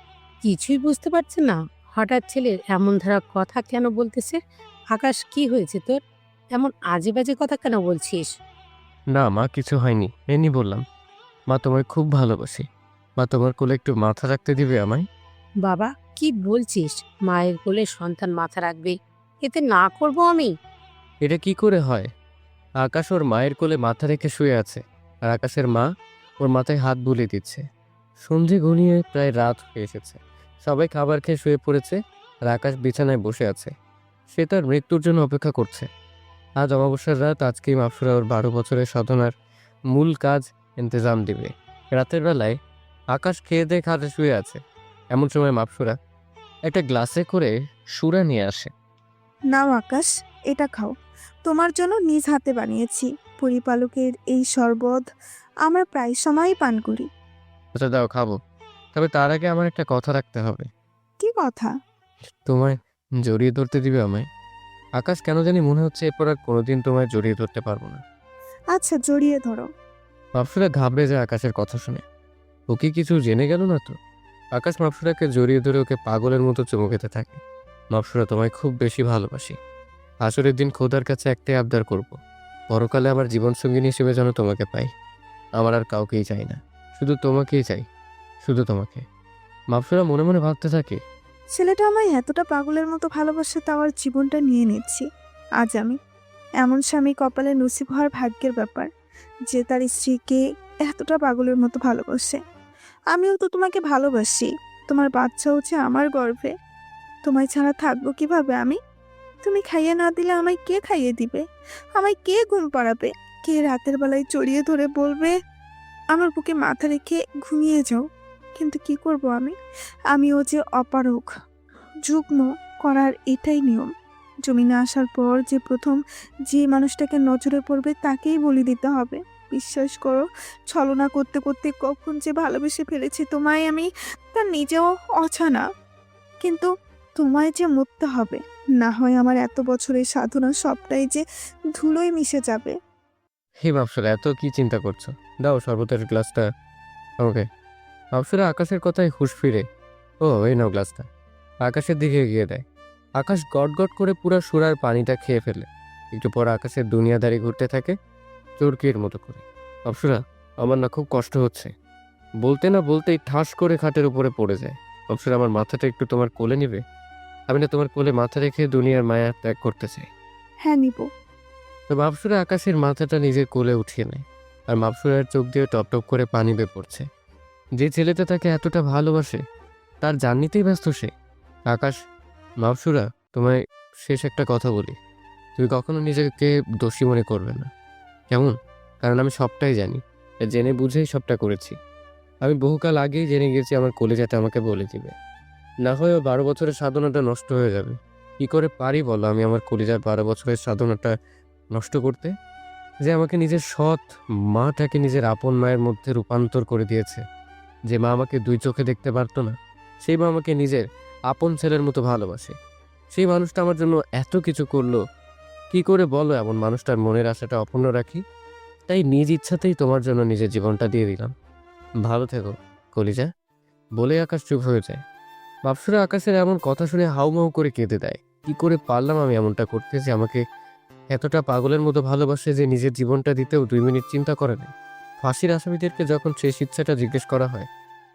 কিছুই বুঝতে পারছে না হঠাৎ ছেলের এমন ধারা কথা কেন বলতেছে। আকাশ, কি হয়েছে তোর? এমন আজে বাজে কথা কেন বলছিস? না মা, কিছু হয়নি, এমনি বললাম। মা, তোমায় খুব ভালোবাসি। মা, তোমার কোলে একটু মাথা রাখতে দিবে আমায়? বাবা, কি বলছিস? মায়ের কোলে সন্তান মাথা রাখবে? এতে না করব আমি? এটা কি করে হয়? আকাশ ওর মায়ের কোলে মাথা রেখে শুয়ে আছে, আর আকাশের মা ওর মাথায় হাত বুলিয়ে দিচ্ছে। সন্ধে ঘনিয়ে প্রায় রাত হয়ে এসেছে। সবাই খাবার খেয়ে শুয়ে পড়েছে, আর আকাশ বিছানায় বসে আছে। সে তার মৃত্যুর জন্য অপেক্ষা করছে। আজ অমাবস্যার রাত, আজকেই মাপসুরা ওর 12 বছরের সাধনার মূল কাজ ইন্তজাম দিবে। রাতের বেলায় আকাশ খেয়ে দিয়ে খাটে শুয়ে আছে। এমন সময় মাপসুরা একটা গ্লাসে করে সুরা নিয়ে আসে। নাও আকাশ, এটা খাও। তোমার জন্য নিজ হাতে বানিয়েছি পরিপালকের এই শরবত। আমরা প্রায় সময়ই পান করি। আচ্ছা দাও, খাবো। তবে তার আগে আমার একটা কথা রাখতে হবে। কি কথা? তোমায় জড়িয়ে ধরতে দিবে আমায়? আকাশ, কেন জানি মনে হচ্ছে এরপর আর কোনোদিন তোমায় জড়িয়ে ধরতে পারবো না। আচ্ছা, জড়িয়ে ধরো। মাপসুরা ঘাবড়ে যায় আকাশের কথা শুনে। ও কি কিছু জেনে গেল না তো? আকাশ মাপসুরাকে জড়িয়ে ধরে ওকে পাগলের মতো চুমু খেতে থাকে। মাপসুরা, তোমায় খুব বেশি ভালোবাসি। আসরের দিন খোদার কাছে একটাই আবদার করব, পরকালে আমার জীবনসঙ্গিনী হিসেবে যেন তোমাকে পাই। আমার আর কাউকেই চাই না, শুধু তোমাকেই চাই, শুধু তোমাকে। মাপসুরা মনে মনে ভাবতে থাকে, ছেলেটা আমায় এতটা পাগলের মতো ভালোবাসে, তার জীবনটা নিয়ে নিচ্ছি আজ আমি। এমন স্বামী কপালে নসিব হওয়ার ভাগ্যের ব্যাপার, যে তার স্ত্রীকে এতটা পাগলের মতো ভালোবাসে। আমিও তো তোমাকে ভালোবাসি। তোমার বাচ্চা হচ্ছে আমার গর্ভে। তোমায় ছাড়া থাকবো কিভাবে আমি? তুমি খাইয়ে না দিলে আমায় কে খাইয়ে দিবে? আমায় কে ঘুম পাড়াবে? কে রাতের বেলায় জড়িয়ে ধরে বলবে আমার বুকে মাথা রেখে ঘুমিয়ে যাও? কিন্তু কি করব আমি? আমিও যে অপারগ। যুগ্ম করার এটাই নিয়ম। জমিনে আসার পর যে প্রথম যে মানুষটাকে নজরে পড়বে তাকেই বলি দিতে হবে। বিশ্বাস করো, ছলনা করতে করতে কখন যে ভালোবেসে ফেলেছি তোমায় আমি, তা নিজেও অজানা। কিন্তু তোমায় যে মরতে হবে, না হয় আমার এত বছরের সাধনা সবটাই যে ধুলোয় মিশে যাবে। হে মাপসুরা, এত কি চিন্তা করছো? দাও শরবতের গ্লাসটা ওকে। মাপসুরা আকাশের কথায় হুঁশ ফিরে, ও এই নাও গ্লাসটা। আকাশের দিকে এগিয়ে দেয়। আকাশ গট গট করে পুরো সুরার পানিটা খেয়ে ফেলে। একটু পর আকাশের দুনিয়াদারি ঘুরতে থাকে চোরকির মতো করে। মাপসুরা, আমার না খুব কষ্ট হচ্ছে। বলতে না বলতেই ঠাস করে খাটের উপরে পড়ে যায়। মাপসুরা, আমার মাথাটা একটু তোমার কোলে নিবে? আমি না তোমার কোলে মাথা রেখে দুনিয়ার মায়া ত্যাগ করতে চাই। হ্যাঁ, নিব। তো মাপসুরা আকাশের মাথাটা নিজের কোলে উঠিয়ে নেয়, আর মাপসুরার চোখ দিয়ে টপ টপ করে পানি বেয়ে পড়ছে। যে ছেলেটা তাকে এতটা ভালোবাসে তার জার্নিতেই ব্যস্ত সে। আকাশ, মাপসুরা, তোমায় শেষ একটা কথা বলি, তুমি কখনো নিজেকে দোষী মনে করবে না, কেমন? কারণ আমি সবটাই জানি, জেনে বুঝেই সবটা করেছি। আমি বহুকাল আগেই জেনে গেছি আমার কলেজাতে আমাকে বলে দিবে, না হয় 12 বছরের সাধনাটা নষ্ট হয়ে যাবে। কি করে পারি বলো আমি আমার কলিজার 12 বছরের সাধনাটা নষ্ট করতে? যে আমাকে নিজের সৎ মাটাকে নিজের আপন মায়ের মধ্যে রূপান্তর করে দিয়েছে, যে মা আমাকে দুই চোখে দেখতে পারতো না, সেই মা আমাকে নিজের আপন ছেলের মতো ভালোবাসে। সেই মানুষটা আমার জন্য এত কিছু করলো, কি করে বলো এমন মানুষটার মনের আশাটা অপূর্ণ রাখি? তাই নিজ ইচ্ছাতেই তোমার জন্য নিজের জীবনটা দিয়ে দিলাম। ভালো থেকো কলিজা। বলে আকাশ চুপ হয়ে যায়। বাপসুরা আকাশের এমন কথা শুনে হাউমাউ করে কেঁদে দেয়। কি করে পারলাম আমি এমনটা করতে, যে আমাকে এতটা পাগলের মতো ভালোবাসে যে নিজের জীবনটা দিতেও 2 মিনিট চিন্তা করে না। ফাঁসির আসামিদেরকে যখন শেষ ইচ্ছাটা জিজ্ঞেস করা হয়,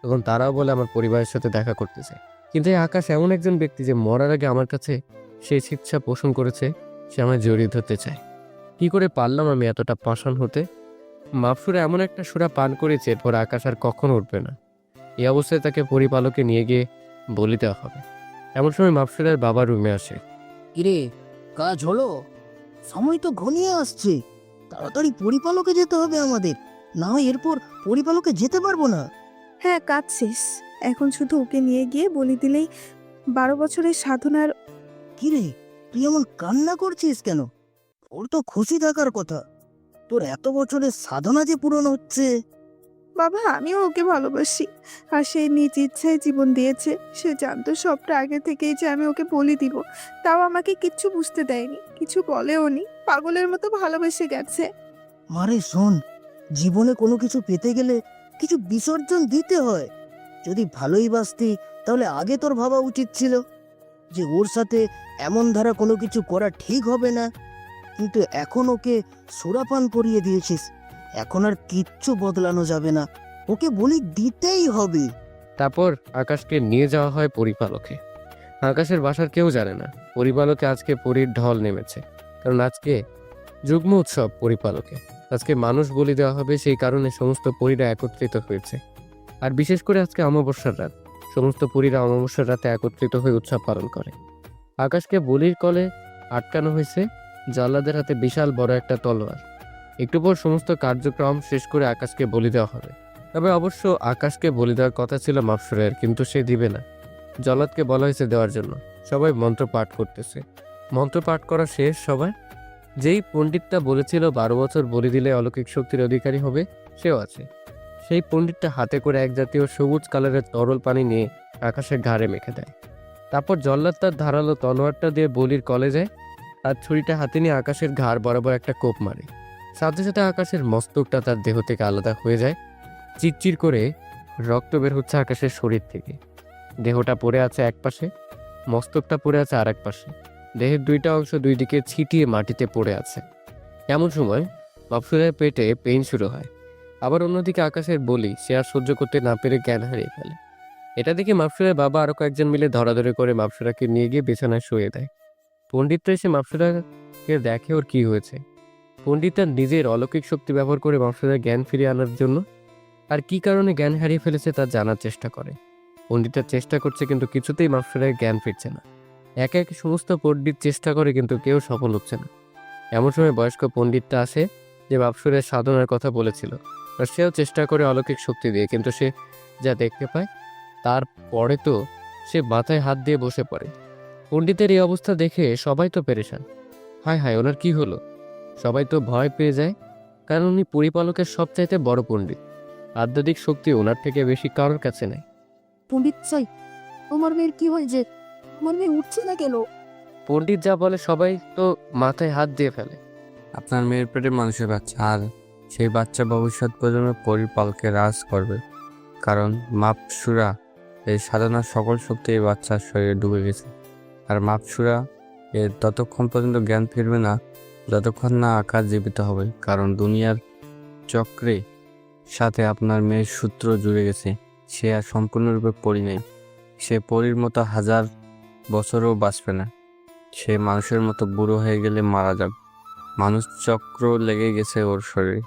তখন তারাও বলে আমার পরিবারের সাথে দেখা করতে চায়। কিন্তু এই আকাশ এমন একজন ব্যক্তি যে মরার আগে আমার কাছে সেই ইচ্ছা পোষণ করেছে, সে আমায় জড়িয়ে ধরতে চায়। কি করে পারলাম আমি এতটা পাষাণ হতে? মাপসুরা এমন একটা সুরা পান করেছে, এরপর আকাশ আর কখনো উঠবে না। এই অবস্থায় তাকে পরিপালকে নিয়ে গিয়ে বলি দেওয়া হবে। এমন সময় মাপসুরার বাবা রুমে আসে। কিরে, কাজ হলো? সময় তো ঘনিয়ে আসছে, তাড়াতাড়ি পরিপালকে যেতে হবে আমাদের, না হয় এরপর পরিপালকে যেতে পারবো না। হ্যাঁ, কাজ শেষ। এখন শুধু ওকে নিয়ে গিয়ে বলি দিলেই 12 বছরের সাধনার। কিরে, তুই এমন কান্না করছিস কেন? ওর তো খুশি থাকার কথা, তোর এত বছরের সাধনা যে পূরণ হচ্ছে। বাবা, আমিও ওকে ভালোবাসি, আর সে নিজ ইচ্ছায় জীবন দিয়েছে। সে জানতো সবটা আগে থেকেই যে আমি ওকে বলি দিব, তাও আমাকে কিচ্ছু বুঝতে দেয়নি, কিছু বলেও নি, পাগলের মতো ভালোবেসে গেছে। মারে শোন, জীবনে কোনো কিছু পেতে গেলে কিছু বিসর্জন দিতে হয়। যদি ভালোই বাসতি, তাহলে আগে তোর ভাবা উচিত ছিল যে ওর সাথে এমন ধারা কোনো কিছু করা ঠিক হবে না। কিন্তু এখন ওকে সুরাপান করিয়ে দিয়েছিস, এখন আর কিচ্ছু বদলানো যাবে না, ওকে বলি দিতেই হবে। তারপর আকাশকে নিয়ে যাওয়া হয় পরিপালকে। আকাশের বাসার কেউ জানে না পরিপালকে আজকে পরীর ঢল নেমেছে, কারণ আজকে যুগ্ম উৎসব পরিপালকে। আজকে মানুষ বলি দেওয়া হবে, সেই কারণে সমস্ত পরীরা একত্রিত হয়েছে। আর বিশেষ করে আজকে অমাবস্যার রাত, সমস্ত পরীরা অমাবস্যার রাতে একত্রিত হয়ে উৎসব পালন করে। আকাশকে বলির কলে আটকানো হয়েছে জল্লাদের হাতে বিশাল বড় একটা তলোয়ার। একটু পর সমস্ত কার্যক্রম শেষ করে আকাশকে বলি দেওয়া হবে। তবে অবশ্য আকাশকে বলি দেওয়ার কথা ছিল মাপসুরের, কিন্তু সে দিবে না। জল্লাদকে বলা হয়েছে দেওয়ার জন্য। সবাই মন্ত্র পাঠ করতেছে। মন্ত্র পাঠ করা শেষ সবাই। যেই পণ্ডিতটা বলেছিল 12 বছর বলি দিলে অলৌকিক শক্তির অধিকারী হবে, সেও আছে। সেই পণ্ডিতটা হাতে করে এক জাতীয় সবুজ কালারের তরল পানি নিয়ে আকাশের ঘাড়ে মেখে দেয়। তারপর জল্লাদ তার ধারালো তলোয়ারটা দিয়ে বলির কলে যায়, আর ছুরিটা হাতে নিয়ে আকাশের ঘাড় বরাবর একটা কোপ মারে। সাথে সাথে আকাশের মস্তকটা তার দেহ থেকে আলাদা হয়ে যায়। চিরচির করে রক্ত বের হচ্ছে আকাশের শরীর থেকে। দেহটা পড়ে আছে এক পাশে, মস্তকটা পড়ে আছে আর এক পাশে। দেহের দুইটা অংশ দুই দিকে ছিটিয়ে মাটিতে পড়ে আছে। এমন সময় মাপসুরের পেটে পেইন শুরু হয়। আবার অন্যদিকে আকাশের বলি সে আর সহ্য করতে না পেরে জ্ঞান হারিয়ে ফেলে। এটা দেখে মাপসুরের বাবা আরো কয়েকজন মিলে ধরাধরি করে মাপসুরাকে নিয়ে গিয়ে বিছানায় শুয়ে দেয়। পণ্ডিতটা এসে মাপসুরাকে দেখে ওর কি হয়েছে। পণ্ডিত তার নিজের অলৌকিক শক্তি ব্যবহার করে মাপসুরার জ্ঞান ফিরিয়ে আনার জন্য আর কি কারণে জ্ঞান হারিয়ে ফেলেছে তা জানার চেষ্টা করে। পণ্ডিতটা চেষ্টা করছে, কিন্তু কিছুতেই মাপসুরের জ্ঞান ফিরছে না। একে একে সমস্ত পণ্ডিত চেষ্টা করে, কিন্তু কেউ সফল হচ্ছে না। এমন সময় বয়স্ক পণ্ডিতটা আসে, যে মাপসুরের সাধনার কথা বলেছিল। আর সেও চেষ্টা করে অলৌকিক শক্তি দিয়ে, কিন্তু সে যা দেখতে পায় তারপরে তো সে মাথায় হাত দিয়ে বসে পড়ে। পণ্ডিতের এই অবস্থা দেখে সবাই তো পেরেশান। হায় হায়, ওনার কি হলো? সবাই তো ভয় পেয়ে যায়, কারণ উনি পরিপালকের সবচাইতে বড় পণ্ডিত। আধ্যাত্মিক শক্তি ওনার থেকে বেশি কারোর কাছে নেই। পণ্ডিত সাই, তোমার মেয়ের কি হয়েছে? আমার মেয়ে উঠছে না কেন? পণ্ডিত যা বলে সবাই তো মাথায় হাত দিয়ে ফেলে। আপনার মেয়ের পেটে মানুষের বাচ্চা, আর সেই বাচ্চা ভবিষ্যৎ প্রজন্মের পরিপালকে রাজ করবে, কারণ মাপসুরা এই সাধনার সকল শক্তি এই বাচ্চার শরীরে ডুবে গেছে। আর মাপসুরা এর ততক্ষণ পর্যন্ত জ্ঞান ফিরবে না যতক্ষণ না আকাশ জীবিত হবে, কারণ দুনিয়ার চক্রে সাথে আপনার মেয়ের সূত্র জুড়ে গেছে। সে আর সম্পূর্ণরূপে পরি নেই। সে পরীর মতো 1000 বছরও বাঁচবে না। সে মানুষের মতো বুড়ো হয়ে গেলে মারা যাবে। মানুষ চক্র লেগে গেছে ওর শরীরে।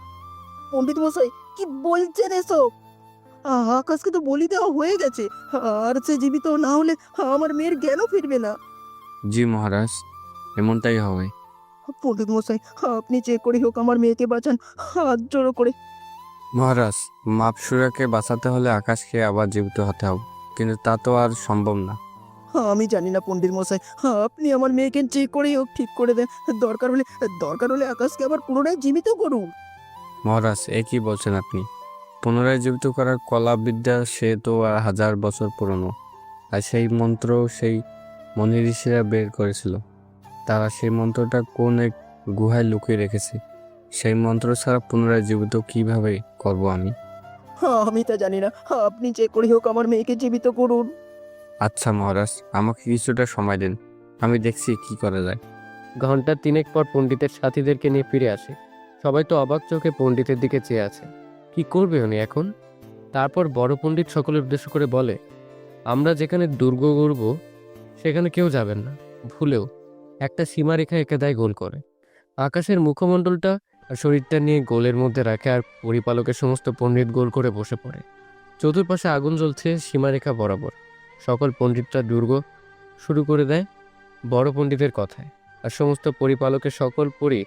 পণ্ডিত মশাই, কি বলছেন এসব? আকাশকে তো বলি দেওয়া হয়ে গেছে, আর সে জীবিত না হলে আমার মেয়ের জ্ঞানও ফিরবে না। জি মহারাজ, এমনটাই হবে। পণ্ডিত মশাই, আপনি চেক করে হোক আমার মেয়েকে বাঁচান, হাত জোড়ো করে। মহারাজ, মাপসুরাকে বাঁচাতে হলে আকাশকে আবার জীবিত হতে হবে, কিন্তু তা তো আর সম্ভব না। আমি জানি না পণ্ডিত মশাই, আপনি আমার মেয়েকে চেক করে হোক ঠিক করে দেন। দরকার হলে আকাশকে আবার পুনরায় জীবিত করুন। মহারাজ, এ কি বলছেন আপনি? পুনরায় জীবিত করার কলা বিদ্যা সে তো আর 1000 বছর পুরনো। আর সেই মন্ত্র, সেই মনি ঋষিরা বের করেছিল। তারা সেই মন্ত্রটা কোন এক গুহায় লুকিয়ে রেখেছে। সেই মন্ত্র ছাড়া পুনরায় জীবিত কিভাবে করব আমি? আমি তা জানি না, আপনি যে করে হোক আমার মেয়েকে জীবিত করুন। আচ্ছা মহারাজ, আমাকে কিছুটা সময় দিন, আমি দেখছি কি করা যায়। ঘন্টা 3 পর পণ্ডিতের সাথীদেরকে নিয়ে ফিরে আসে। সবাই তো অবাক চোখে পণ্ডিতের দিকে চেয়ে আছে। কি করবে উনি এখন? তারপর বড় পণ্ডিত সকলের উদ্দেশ্য করে বলে, আমরা যেখানে দুর্গ গড়ব সেখানে কেউ যাবেন না। ভুলেও একটা সীমারেখা এঁকে দেয় গোল করে। আকাশের মুখমণ্ডলটা আর শরীরটা নিয়ে গোলের মধ্যে রাখে, আর পরিপালকের সমস্ত পণ্ডিত গোল করে বসে পড়ে। চতুর্পাশে আগুন জ্বলছে সীমারেখা বরাবর। সকল পণ্ডিতরা দুর্গ শুরু করে দেয় বড় পণ্ডিতের কথায়, আর সমস্ত পরিপালকের সকল পরি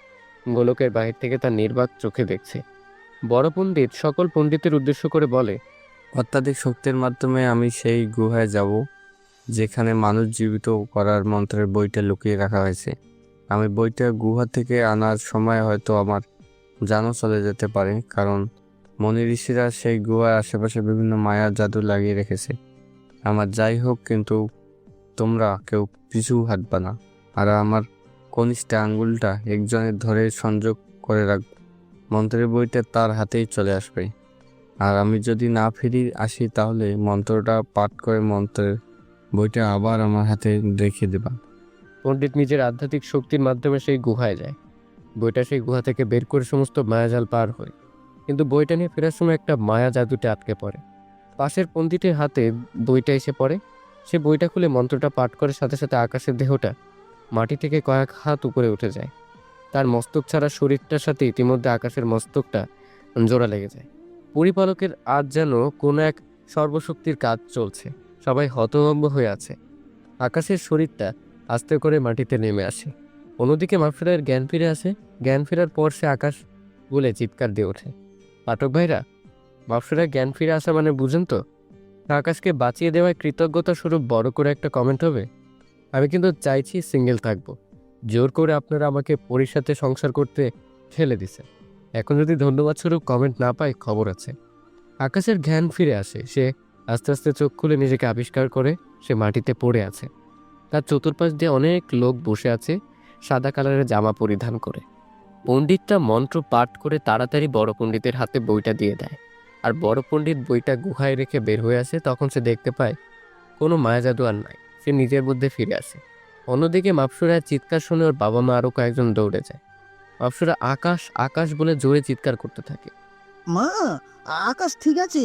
গোলকের বাহির থেকে তার নির্বাক চোখে দেখছে। বড় পণ্ডিত সকল পণ্ডিতের উদ্দেশ্য করে বলে, অত্যাধিক শক্তির মাধ্যমে আমি সেই গুহায় যাব যেখানে মানুষ জীবিত করার মন্ত্রের বইটা লুকিয়ে রাখা হয়েছে। আমি বইটা গুহা থেকে আনার সময় হয়তো আমার জানও চলে যেতে পারে, কারণ মনি ঋষিরা সেই গুহার আশেপাশে বিভিন্ন মায়ার জাদু লাগিয়ে রেখেছে। আমার যাই হোক, কিন্তু তোমরা কেউ পিছু হাঁটবা না, আর আমার কনিষ্ঠ আঙ্গুলটা একজনের ধরে সংযোগ করে রাখবো। মন্ত্রের বইটা তার হাতেই চলে আসবে, আর আমি যদি না ফিরে আসি তাহলে মন্ত্রটা পাঠ করে মন্ত্রের বইটা আবার আমার হাতে রেখে দেবা। পণ্ডিত নিজের আধ্যাত্মিক শক্তির মাধ্যমে সেই গুহায় যায়। বইটা সেই গুহা থেকে বের করে সমস্ত মায়াজাল পার হয়, কিন্তু বইটা নিয়ে ফেরার সময় একটা মায়া জাদুতে আটকে পড়ে। পাশের পণ্ডিতের হাতে বইটা এসে পড়ে। সে বইটা খুলে মন্ত্রটা পাঠ করে সাথে সাথে আকাশের দেহটা মাটি থেকে কয়েক হাত উপরে উঠে যায়। তার মস্তক ছাড়া শরীরটার সাথে ইতিমধ্যে আকাশের মস্তকটা জোড়া লেগে যায়। পরিপালকের আজ যেন কোনো এক সর্বশক্তির কাজ চলছে। সবাই হতভম্ব হয়ে আছে। আকাশের শরীরটা আস্তে করে মাটিতে নেমে আসে। অন্যদিকে মাফিরার জ্ঞান ফিরে আসে। জ্ঞান ফেরার পর সে আকাশ বলে চিৎকার দিয়ে ওঠে। পাঠক ভাইরা, মাফিরার জ্ঞান ফিরে আসা মানে বুঝেন তো? আকাশকে বাঁচিয়ে দেওয়ায় কৃতজ্ঞতা স্বরূপ বড় করে একটা কমেন্ট হবে। আমি কিন্তু চাইছি সিঙ্গেল থাকবো। জোর করে আপনারা আমাকে পরীর সাথে সংসার করতে ঠেলে দিছে। এখন যদি ধন্যবাদ স্বরূপ কমেন্ট না পাই, খবর আছে। আকাশের জ্ঞান ফিরে আসে। সে আস্তে আস্তে চোখ খুলে নিজেকে আবিষ্কার করে সে মাটিতে পড়ে আছে। তার চতুর্পাশ দিয়ে অনেক লোক বসে আছে সাদা কালারের জামা পরিধান করে। পণ্ডিতটা মন্ত্র পাঠ করে তাড়াতাড়ি বড় পণ্ডিতের হাতে বইটা দিয়ে দেয়। আর বড় পণ্ডিত বইটা গুহায় রেখে বের হয়ে আসে। তখন সে দেখতে পায় কোনো মায়া জাদু আর নাই। সে নিজের মধ্যে ফিরে আসে। অন্যদিকে মাপসুরার চিৎকার শুনে ওর বাবা মা আরও কয়েকজন দৌড়ে যায়। মাপসুরা আকাশ আকাশ বলে জোরে চিৎকার করতে থাকে। মা, আকাশ ঠিক আছে,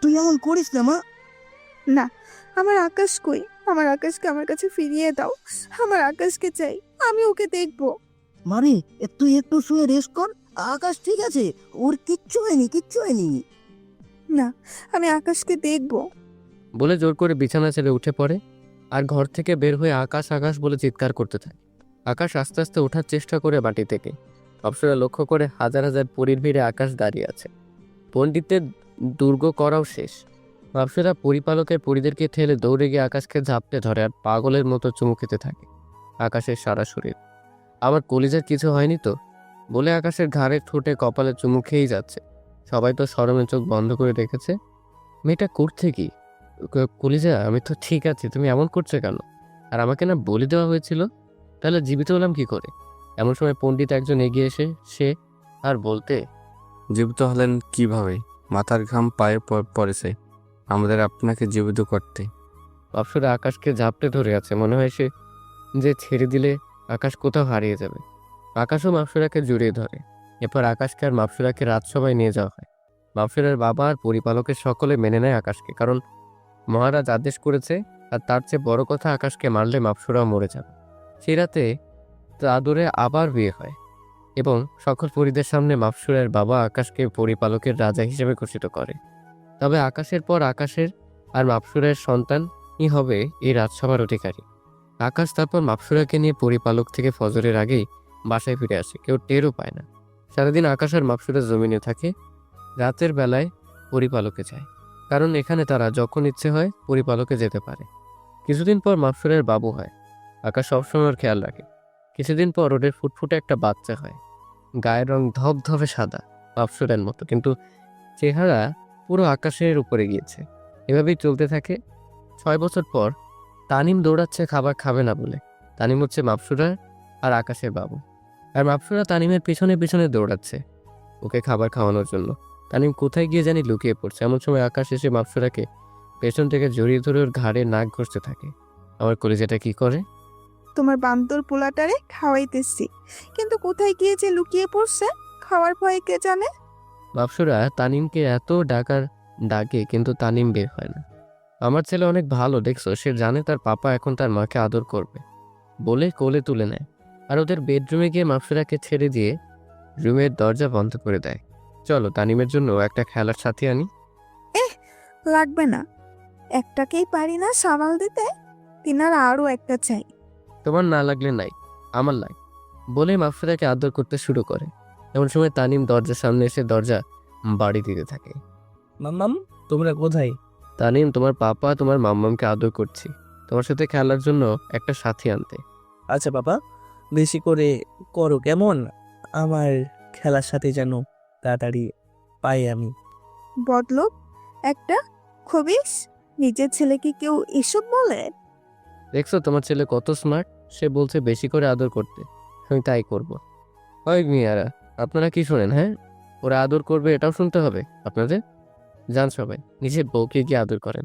তুই এমন করিস না মা। না, আমার আকাশ কই? আমার আকাশকে আমার কাছে ফিরিয়ে দাও। আমার আকাশকে চাই, আমি ওকে দেখবো। মানে তুই একটু শুয়ে রেস্ট কর, আকাশ ঠিক আছে, ওর কিচ্ছু হয়নি, কিচ্ছু হয়নি। না, আমি আকাশকে দেখবো। বলে জোর করে বিছানা ছেড়ে উঠে পড়ে আর ঘর থেকে বের হয়ে আকাশ আকাশ বলে চিৎকার করতে থাকে। আকাশ আস্তে আস্তে ওঠার চেষ্টা করে মাটি থেকে। অপসরা লক্ষ্য করে হাজার হাজার পরীর ভিড়ে আকাশ দাঁড়িয়ে আছে। পণ্ডিতের দুর্গ করাও শেষ। অপসরা পরিপালকের পরীদেরকে ঠেলে দৌড়ে গিয়ে আকাশকে ঝাপটে ধরে আর পাগলের মতো চুমু খেতে থাকে আকাশের সারা শরীর। আমার কলিজার কিছু হয়নি তো বলে আকাশের ঘাড়ে ঠোঁটে কপালে চুমু খেয়েই যাচ্ছে। সবাই তো শরমে চোখ বন্ধ করে রেখেছে। মেয়েটা করছে কি? কলিজা, আমি তো ঠিক আছি, তুমি এমন করছো কেন? আর আমাকে না বলি দেওয়া হয়েছিল, তাহলে জীবিত হলাম কি করে? এমন সময় পণ্ডিত একজন এগিয়ে এসে সে আর বলতে, জীবিত হলেন কিভাবে? মাথার ঘাম পায়ে পড়েছে আমাদের আপনাকে জীবিত করতে। অপসরা আকাশকে ঝাপটে ধরে আছে। মনে হয় সে যে ছেড়ে দিলে আকাশ কোথাও হারিয়ে যাবে। আকাশও মাপসুরাকে জড়িয়ে ধরে। এরপর আকাশকে আর মাপসুরাকে রাজসভায় নিয়ে যাওয়া হয়। মাপসুরার বাবা আর পরিপালকের সকলে মেনে নেয় আকাশকে, কারণ মহারাজ আদেশ করেছে। আর তার চেয়ে বড় কথা, আকাশকে মারলে মাপসুরাও মরে যাবে। সেই রাতে আদরে আবার বিয়ে হয় এবং সকল পরীদের সামনে মাপসুরের বাবা আকাশকে পরিপালকের রাজা হিসেবে ঘোষিত করে। তবে আকাশের পর আকাশের আর মাপসুরের সন্তানই হবে এই রাজসভার অধিকারী। আকাশ তারপর মাপসুরাকে নিয়ে পরিপালক থেকে ফজরের আগেই বাসায় ফিরে আসে। কেউ টেরও পায় না। সারাদিন আকাশ আর মাপসুরা জমিনে থাকে। রাতের বেলায় পরিপালকে যায়, কারণ এখানে তারা যখন ইচ্ছে হয় পরিপালকে যেতে পারে। কিছুদিন পর মাপসুরের বাবু হয়। আকাশ সবসময় ওর খেয়াল রাখে। কিছুদিন পর ওদের ফুটফুটে একটা বাচ্চা হয়। গায়ের রং ধবধবে সাদা, মাপসুরের মতো, কিন্তু চেহারা পুরো আকাশের উপরে গিয়েছে। এভাবেই চলতে থাকে। 6 বছর পর তানিম দৌড়াচ্ছে খাবার খাবে না বলে। তানিম হচ্ছে মাপসুরা আর আকাশের বাবু, আর মাপসুরা তানিমের পিছনে পিছনে দৌড়াচ্ছে ওকে খাবার খাওয়ানোর জন্য। তানিম কোথায় গিয়ে জানি লুকিয়ে পড়ছে। এমন সময় আকাশ এসে মাপসুরাকে পেছন থেকে জড়িয়ে ধরে ওর ঘাড়ে নাক ঘষতে থাকে। আমার কলিজাটা কি করে। তোমার বান্দর পোলাটারে খাওয়াইতেছি, কিন্তু কোথায় গিয়ে যে লুকিয়ে পড়ছে খাওয়ার ভয়ে কে জানে। মাপসুরা তানিমকে এত ডাকে কিন্তু তানিম বের হয় না। আমার ছেলে অনেক ভালো, দেখছো, সে জানে তার পাপা এখন তার মাকে আদর করবে বলে কোলে তুলে নেয়, আর ওদের বেডরুমে গিয়ে মাপসুরাকে ছেড়ে দিয়ে রুমের দরজা বন্ধ করে দেয়। চলো তানিমের জন্য একটা খেলার সাথী আনি। লাগবে না, একটাকেই পারি না সামাল দিতে, তিনার আরো একটা চাই। তোমার না লাগলে নাই, আমার লাগ বলে মাপসুরাকে আদর করতে শুরু করে। এমন সময় তানিম দরজার সামনে এসে দরজা বাড়ি দিতে থাকে। মাম্মাম, তোমরা কোথায়? তানিম, তোমার পাপা তোমার মাম্মামকে আদর করছি, তোমার সাথে খেলার জন্য একটা সাথী আনতে। আচ্ছা বাবা, বেশি করে করো কেমন? আমার খেলার সাথে যেন তাড়াতাড়ি পাই আমি। বদলোক একটা, খবিস, নিজের ছেলেকে কেউ এসব বলে? দেখছো তোমার ছেলে কত স্মার্ট, সে বলছে বেশি করে আদর করতে, আমি তাই করব। ওই মিয়ারা, আপনারা কি শোনেন? হ্যাঁ, ওরা আদর করবে এটাও শুনতে হবে আপনাদের? যান সবাই নিজের বউকে গিয়ে আদর করেন।